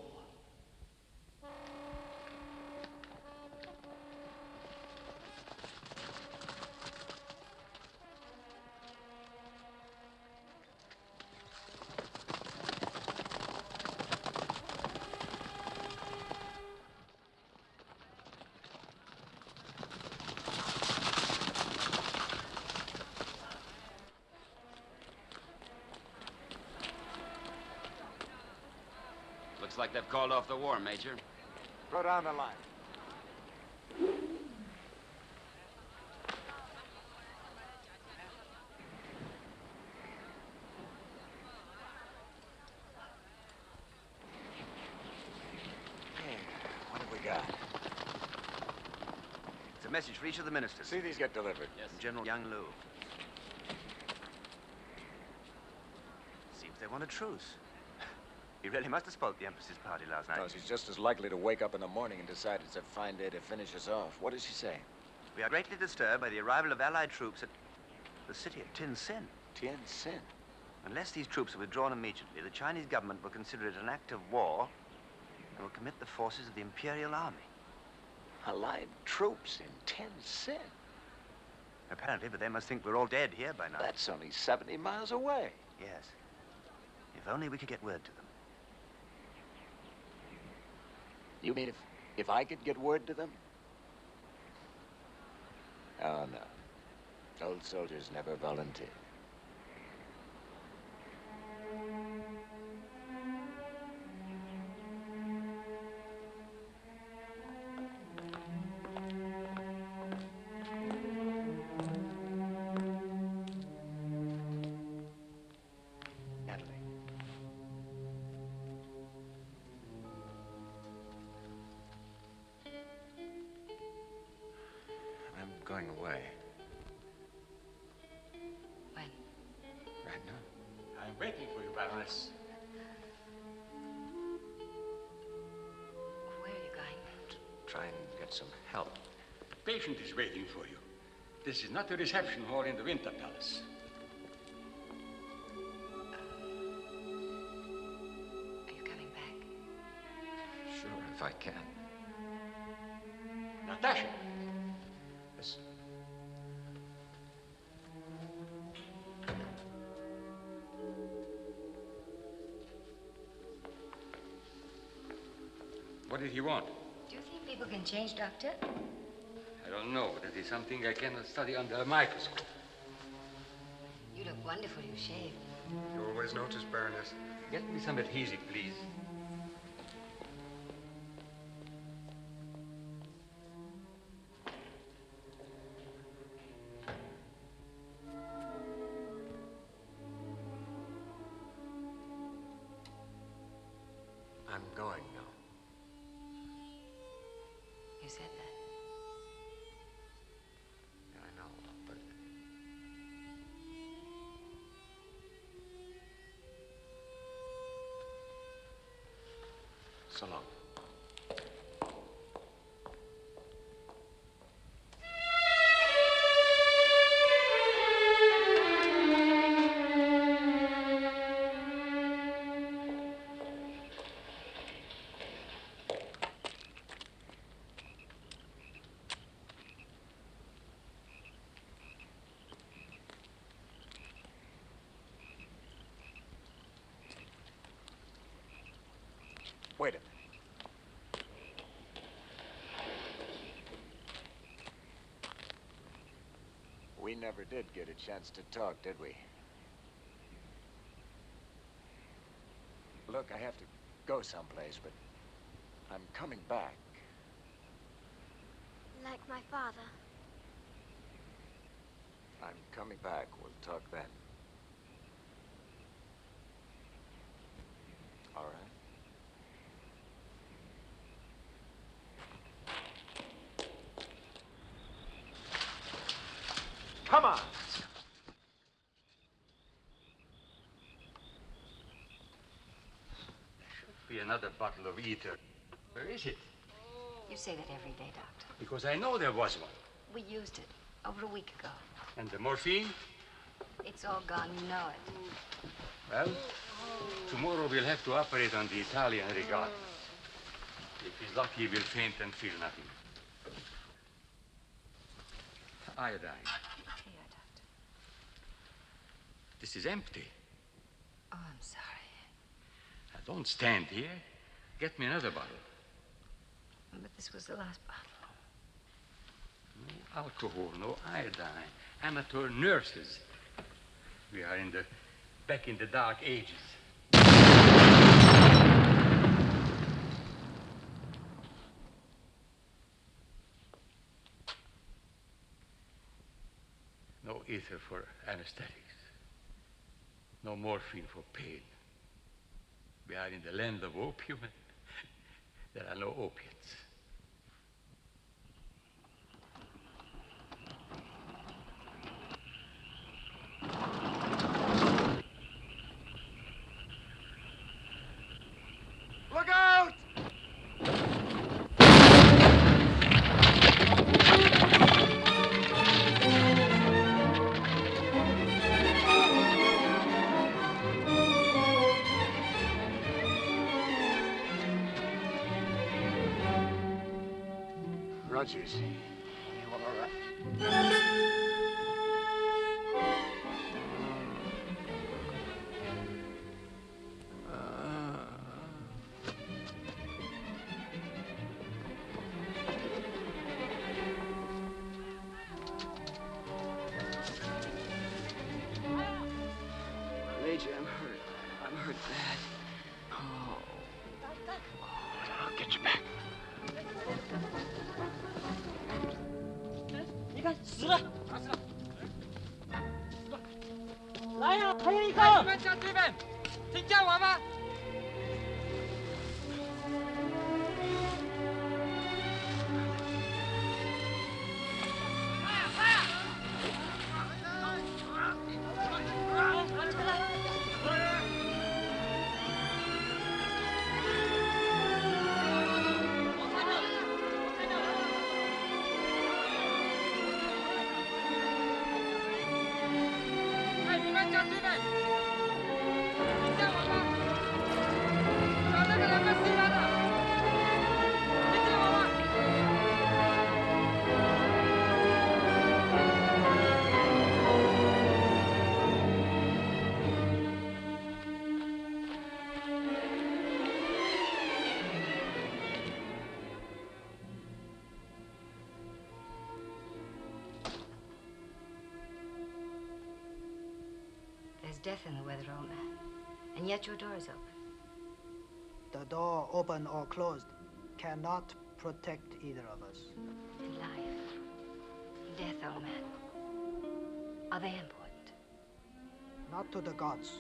Speaker 17: Looks like they've called off the war, Major.
Speaker 2: Throw down the line. What have we got? It's a
Speaker 19: message for each of the ministers.
Speaker 15: See these get delivered.
Speaker 19: Yes. General Jung-Lu. Seems they want a truce. He really must have spoiled the Empress's party last night.
Speaker 15: No, she's just as likely to wake up in the morning and decide it's a fine day to finish us off. What does she say?
Speaker 19: We are greatly disturbed by the arrival of Allied troops at the city of Tientsin.
Speaker 15: Tientsin?
Speaker 19: Unless these troops are withdrawn immediately, the Chinese government will consider it an act of war and will commit the forces of the Imperial Army.
Speaker 15: Allied troops in Tientsin?
Speaker 19: Apparently, but they must think we're all dead here by now.
Speaker 15: That's only 70 miles away.
Speaker 19: Yes. If only we could get word to them.
Speaker 15: You mean if I could get word to them? Oh, no. Old soldiers never volunteer. Natalie. I'm going away.
Speaker 12: When?
Speaker 15: Right now.
Speaker 22: I'm waiting for you, Baroness.
Speaker 12: Where are you going?
Speaker 15: Try and get some help.
Speaker 22: The patient is waiting for you. This is not the reception hall in the Winter Palace.
Speaker 12: Are you coming back?
Speaker 15: Sure, if I can.
Speaker 22: Natasha!
Speaker 15: Yes.
Speaker 22: What did he want?
Speaker 12: Do you think people can change, Doctor?
Speaker 22: I don't know. That is something I cannot study under a microscope.
Speaker 12: You look wonderful. You shaved.
Speaker 22: You always notice, Baroness. Get me some adhesive, please.
Speaker 15: I'm going now.
Speaker 12: You said that.
Speaker 15: Yeah, I know, but... So long. Wait a minute. We never did get a chance to talk, did we? Look, I have to go someplace, but I'm coming back.
Speaker 18: Like my father.
Speaker 15: I'm coming back. We'll talk then. All right.
Speaker 22: Come on! There should be another bottle of ether. Where is it?
Speaker 12: You say that every day, Doctor.
Speaker 22: Because I know there was one.
Speaker 12: We used it over a week ago.
Speaker 22: And the morphine?
Speaker 12: It's all gone. You know it.
Speaker 22: Well, tomorrow we'll have to operate on the Italian regardless. If he's lucky, he will faint and feel nothing. Iodine.
Speaker 12: Here, Doctor.
Speaker 22: This is empty.
Speaker 12: Oh, I'm sorry.
Speaker 22: Now, don't stand here. Get me another bottle.
Speaker 12: But this was the last bottle.
Speaker 22: No alcohol, no iodine. Amateur nurses. We are back in the dark ages. No ether for anesthetics. No morphine for pain. We are in the land of opium. There are no opiates.
Speaker 2: hunches. You all right?
Speaker 19: Major, I'm hurt. I'm hurt bad. Oh.
Speaker 2: I'll get you back.
Speaker 4: 你看，死了，死了！来呀，还有一个！
Speaker 21: 你们将军们，听见我吗？
Speaker 12: There's death in the weather, old man. And yet your door is open.
Speaker 7: The door, open or closed, cannot protect either of us.
Speaker 12: And life, death, old man. Are they important?
Speaker 7: Not to the gods.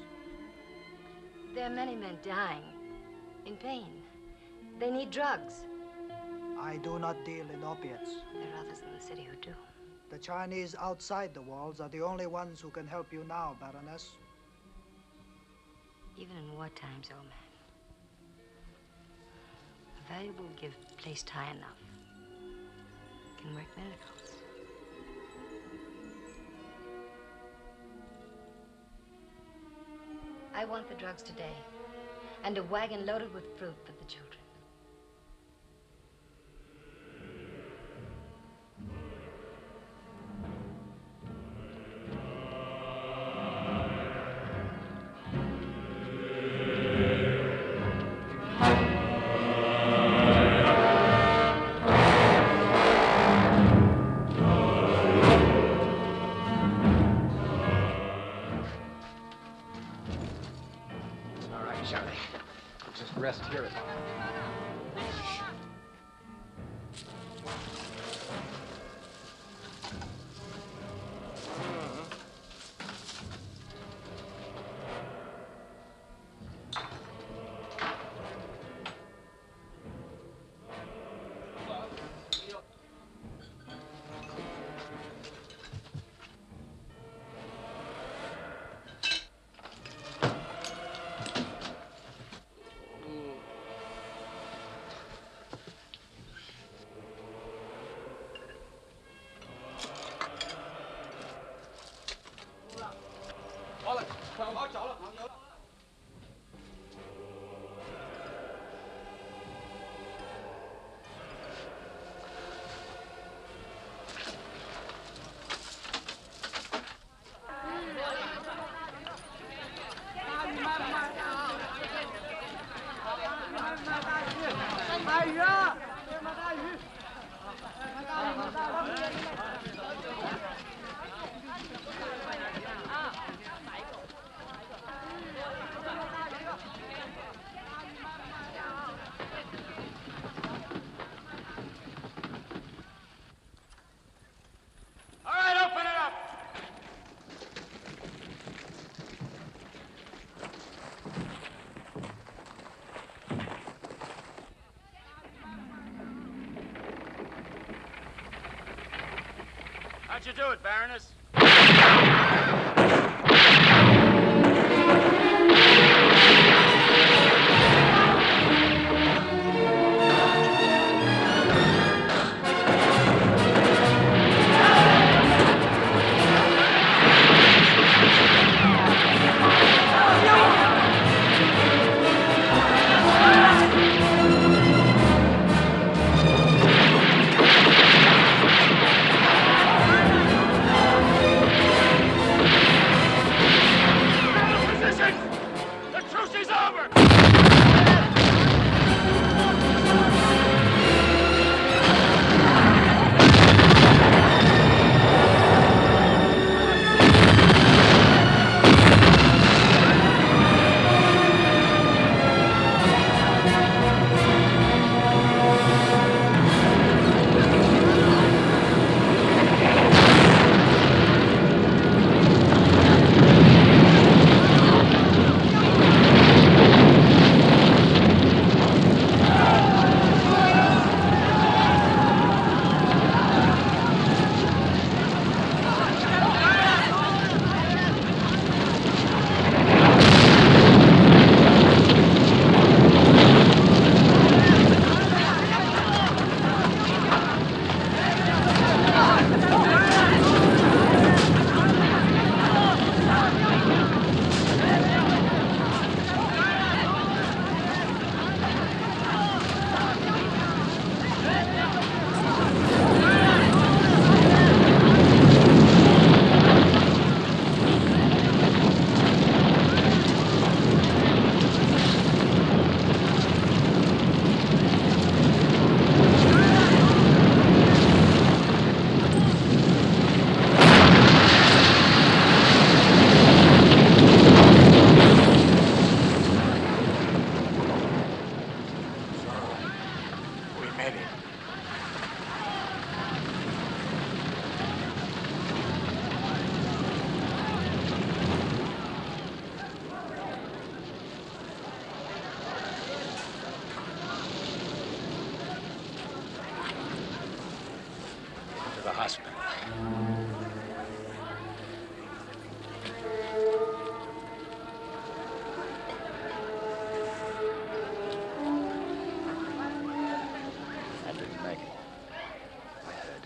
Speaker 12: There are many men dying, in pain. They need drugs.
Speaker 7: I do not deal in opiates.
Speaker 12: There are others in the city who do.
Speaker 7: The Chinese outside the walls are the only ones who can help you now, Baroness.
Speaker 12: Even in war times, old man. A valuable gift placed high enough can work miracles. I want the drugs today, and a wagon loaded with fruit for the children.
Speaker 15: Rest here.
Speaker 21: How'd you do it, Baroness?
Speaker 10: hospital.
Speaker 15: That didn't make it.
Speaker 10: I heard.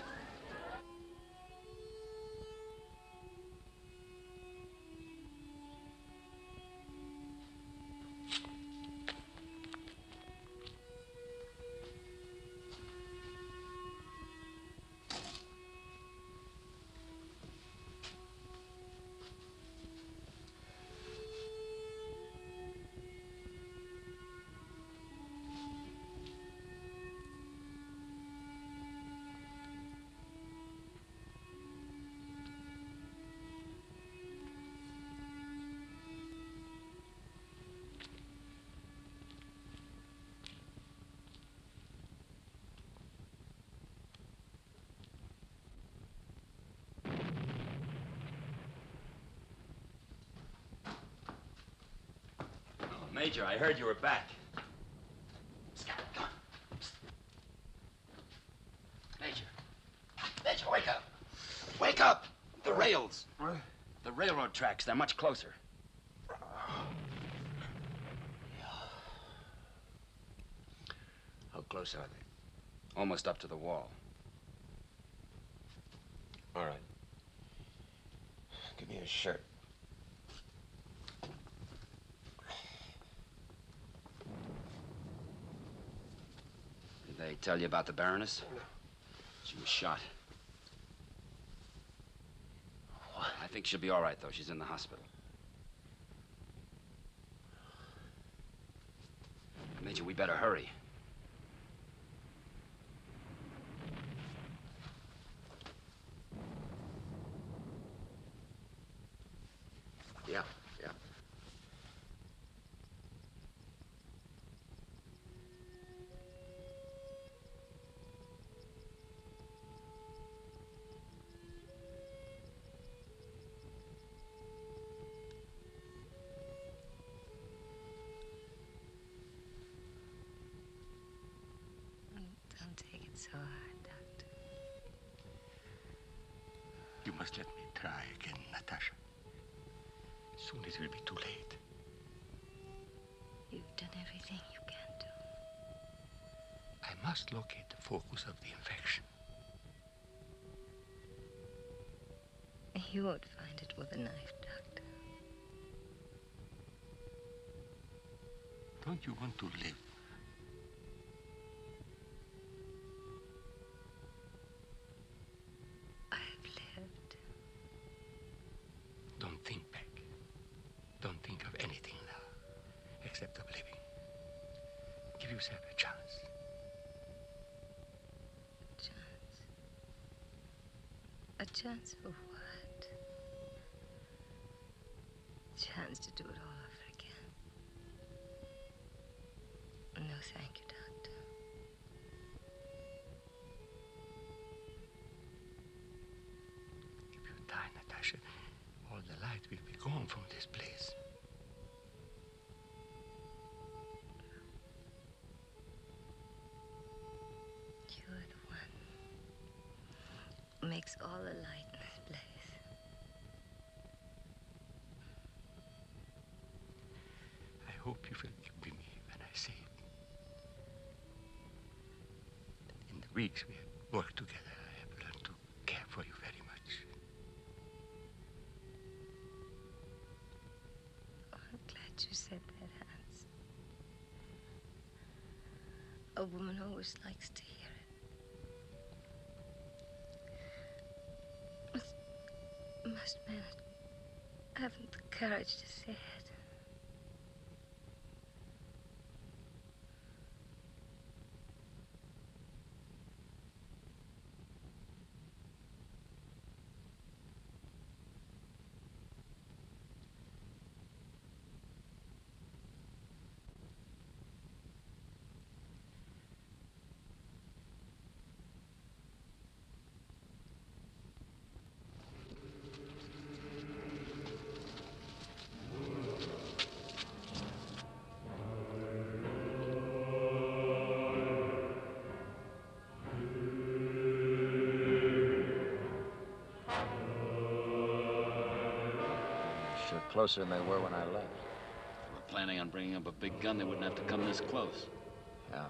Speaker 17: Major, I heard you were back. Major, wake up. Wake up! The rails. The railroad tracks, they're much closer.
Speaker 10: How close are they?
Speaker 17: Almost up to the wall.
Speaker 10: All right. Give me a shirt.
Speaker 17: Did they tell you about the Baroness? She was shot.
Speaker 10: What?
Speaker 17: I think she'll be all right, though. She's in the hospital. Major, we better hurry.
Speaker 10: Yeah.
Speaker 12: Don't take it so hard, Doctor.
Speaker 2: You must let me try again, Natasha. Soon it will be too late.
Speaker 12: You've done everything you can do.
Speaker 2: I must locate the focus of the infection.
Speaker 12: You won't find it with a knife, Doctor.
Speaker 2: Don't you want to live?
Speaker 12: I've lived.
Speaker 2: Don't think back. Don't think of anything now, except of living. Give yourself a chance.
Speaker 12: A chance for what? Chance to do it all over again. No, thank you, Doctor.
Speaker 2: If you die, Natasha, all the light will be gone from this place.
Speaker 12: You're the one who makes all the light in this place.
Speaker 2: I hope you will be me when I say it. In the weeks we have worked together, I have learned to care for you very much.
Speaker 12: Oh, I'm glad you said that, Hans. A woman always likes to hear it. Most men haven't the courage to say it.
Speaker 14: are closer than they were when I left.
Speaker 17: If they were planning on bringing up a big gun, they wouldn't have to come this close.
Speaker 14: Yeah.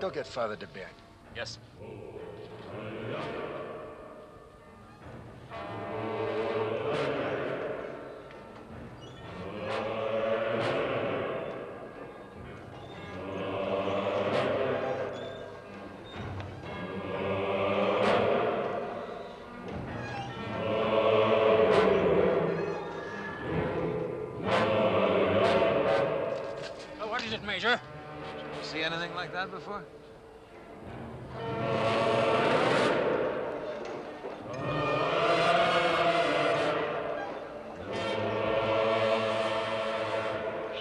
Speaker 14: Go get Father to bed.
Speaker 17: Yes.
Speaker 21: What is it, Major?
Speaker 14: See anything like that before?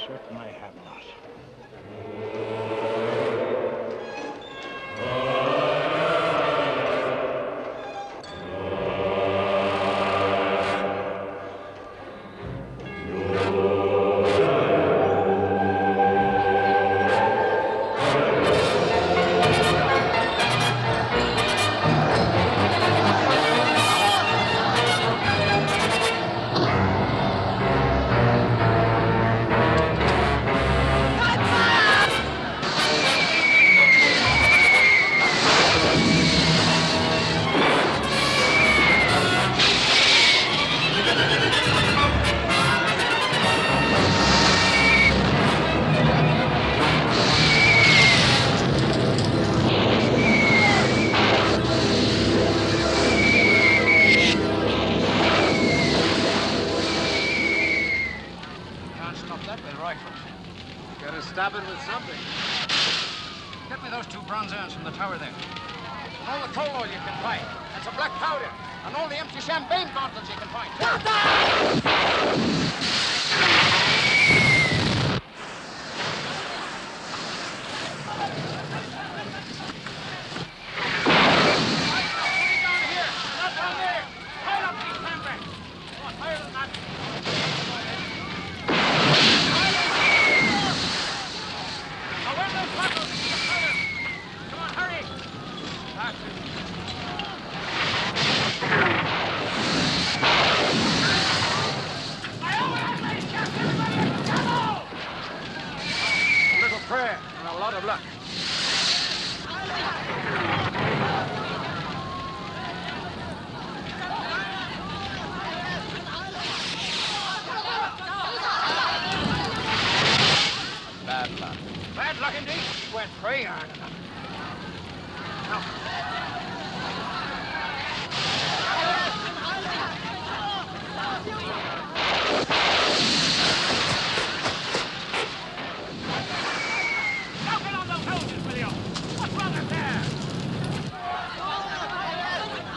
Speaker 8: Certainly have not.
Speaker 14: Stop it with something.
Speaker 21: Get me those 2 bronze urns from the tower there. And all the coal oil you can find. And some black powder. And all the empty champagne bottles you can find.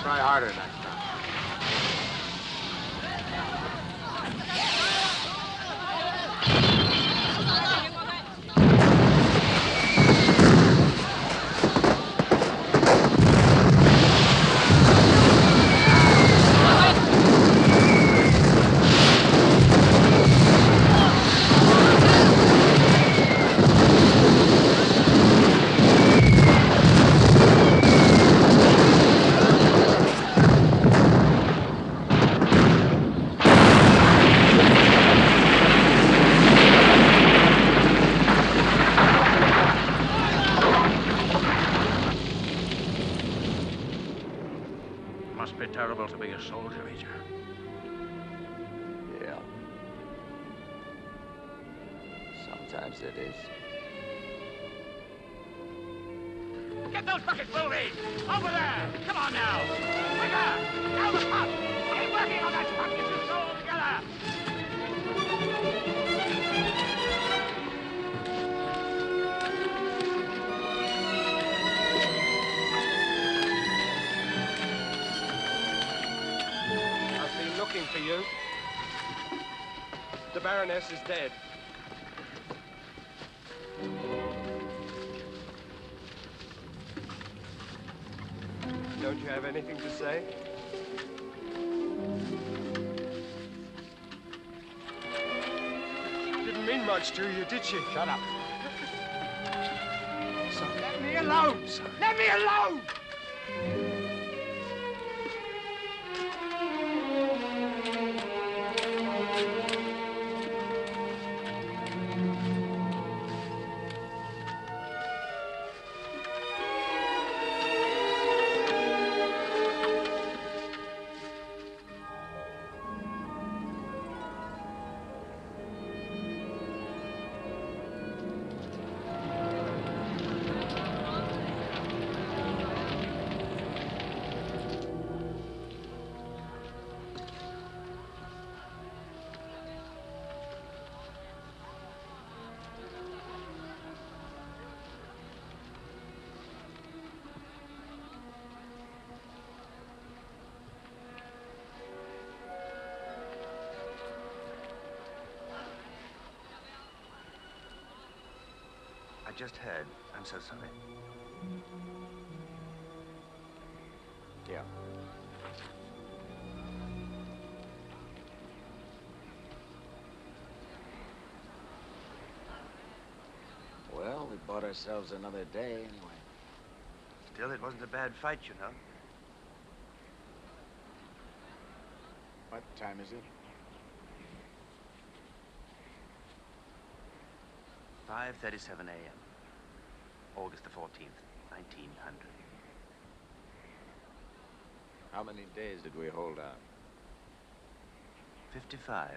Speaker 14: Try harder next time.
Speaker 8: Must be terrible to be a soldier, Major.
Speaker 10: Yeah. Sometimes it is.
Speaker 8: Get those buckets moving! Over there! Come on now! Quicker! Down the pump! Keep working on that pump, you two so all together!
Speaker 16: I've been looking for you. The Baroness is dead. Don't you have anything to say? Didn't mean much to you, did she?
Speaker 8: Shut up.
Speaker 16: So let me alone, sir. Let me alone!
Speaker 19: I just heard. I'm so sorry.
Speaker 15: Yeah.
Speaker 14: Well, we bought ourselves another day anyway.
Speaker 19: Still, it wasn't a bad fight, you know.
Speaker 14: What time is it?
Speaker 19: 5:37 a.m. August the 14th, 1900.
Speaker 14: How many days did we hold out?
Speaker 19: 55.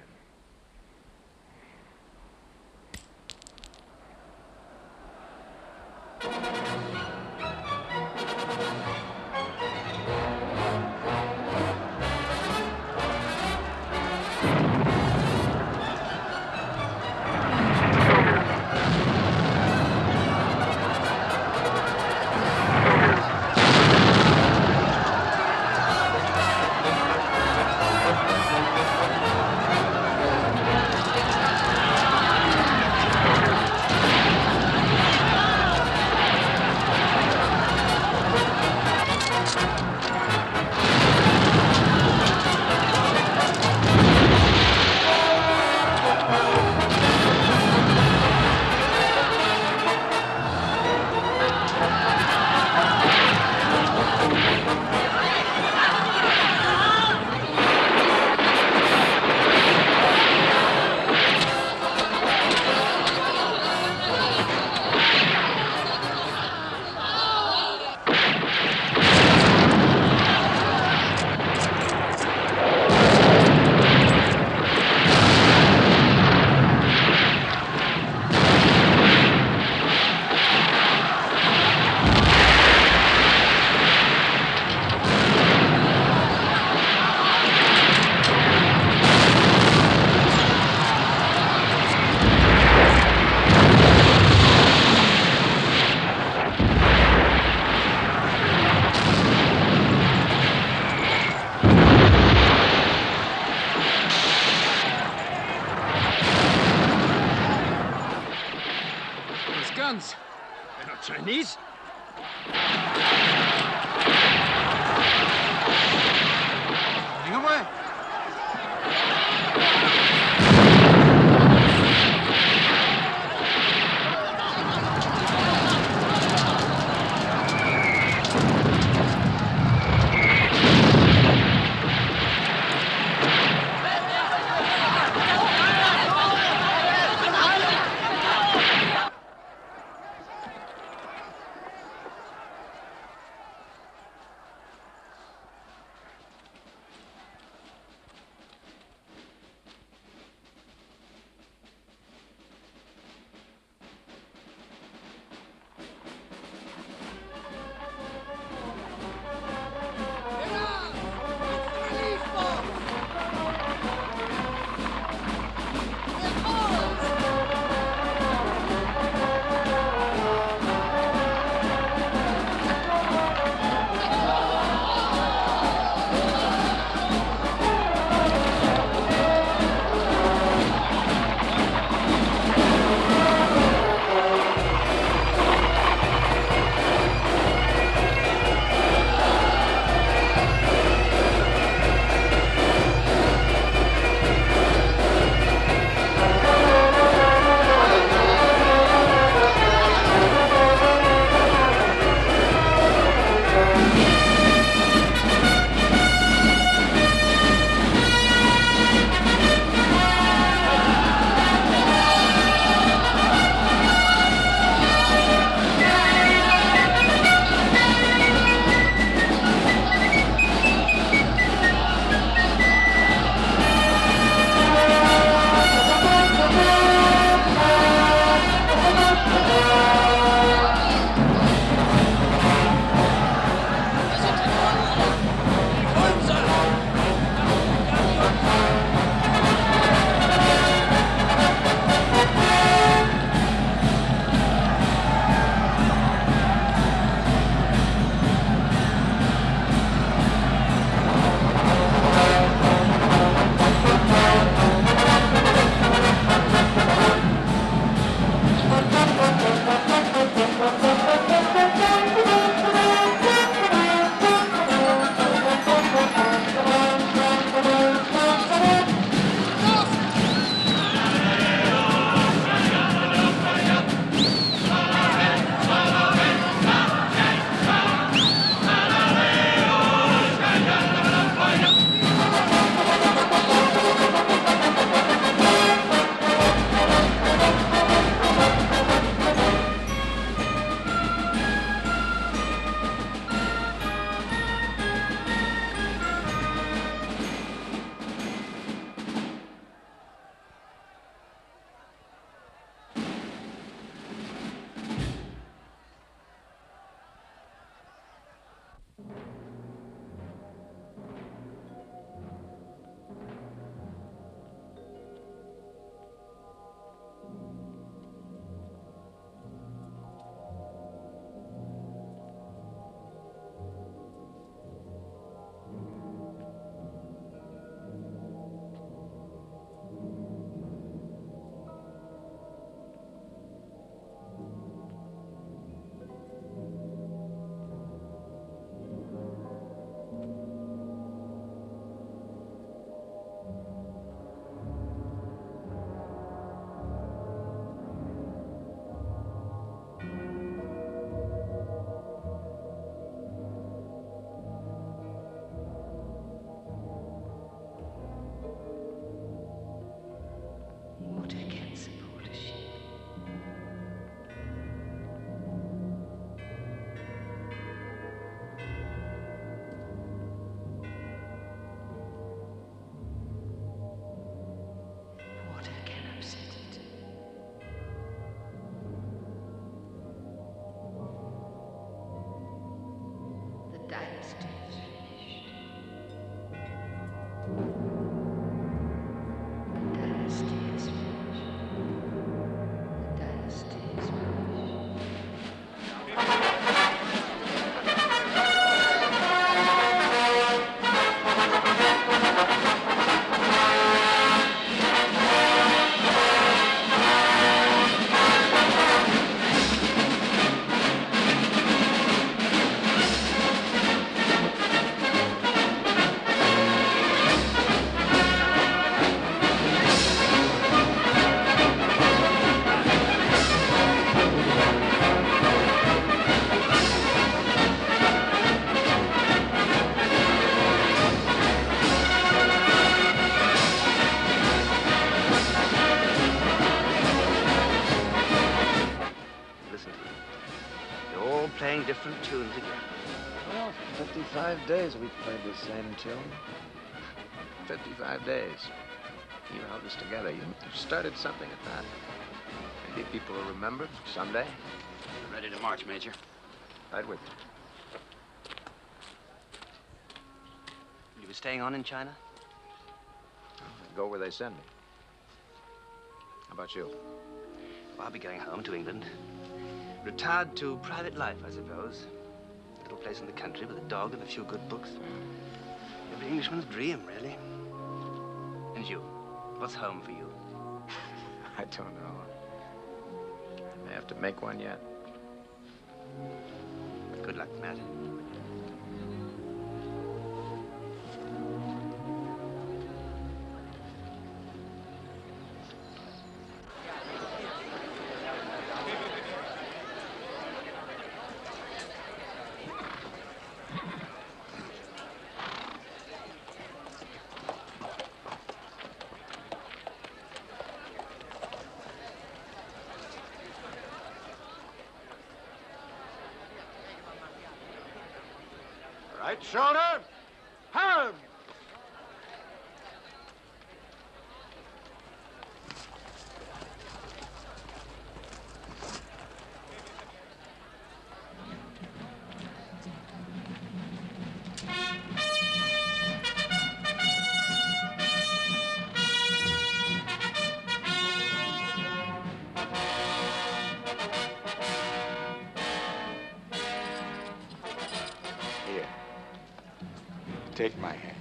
Speaker 21: Guns. They're not Chinese. Running away.
Speaker 5: dynasty is finished. The dynasty is finished. The dynasty is finished.
Speaker 19: Different tunes again.
Speaker 14: Well, 55 days we've played the same tune. 55 days. You held us together. You started something at that. Maybe people will remember someday.
Speaker 17: We're ready to march, Major.
Speaker 14: Right with you.
Speaker 19: You were staying on in China?
Speaker 14: I go where they send me. How about you?
Speaker 19: Well, I'll be going home to England. Retired to private life, I suppose. A little place in the country with a dog and a few good books. Every Englishman's dream, really. And you? What's home for you?
Speaker 14: I don't know. I may have to make one yet.
Speaker 19: Good luck, Matt.
Speaker 8: Right shoulder, home!
Speaker 15: Take my hand.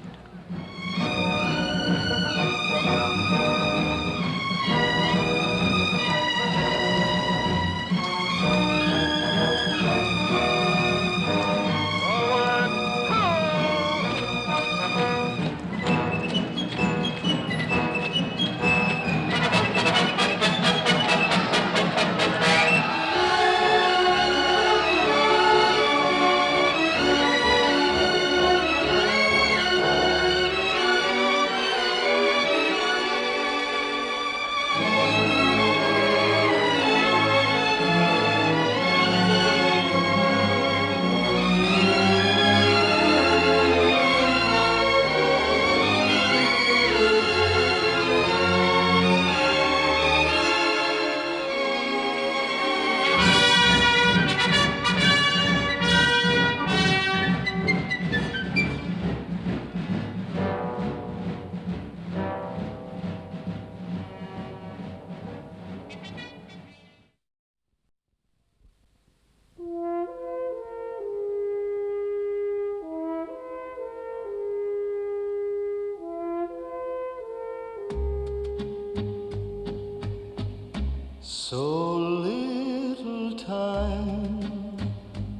Speaker 3: So little time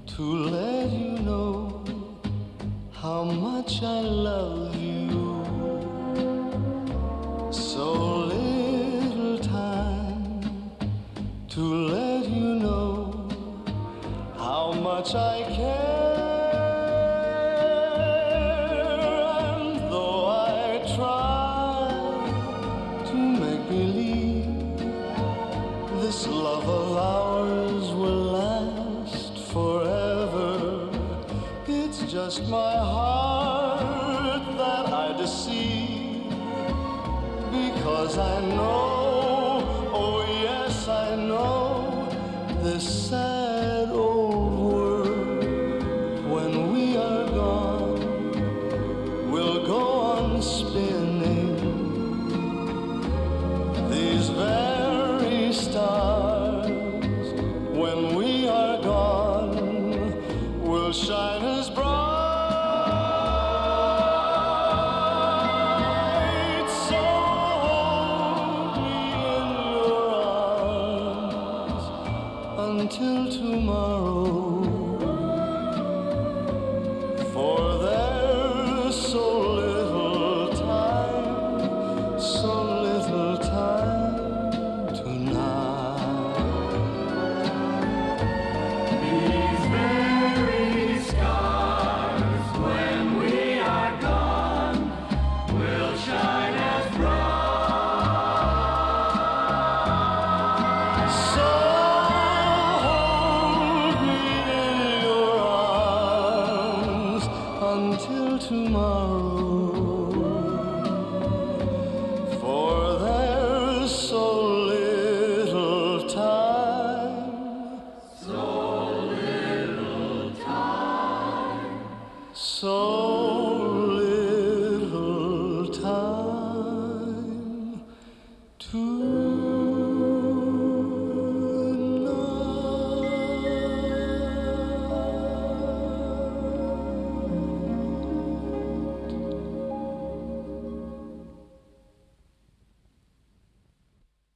Speaker 3: to let you know how much I love you. So little time to let you know how much I care. And though I try to make believe this love of ours will last forever, it's just my heart that I deceive, because I know, oh yes I know, this sad old world, when we are gone, So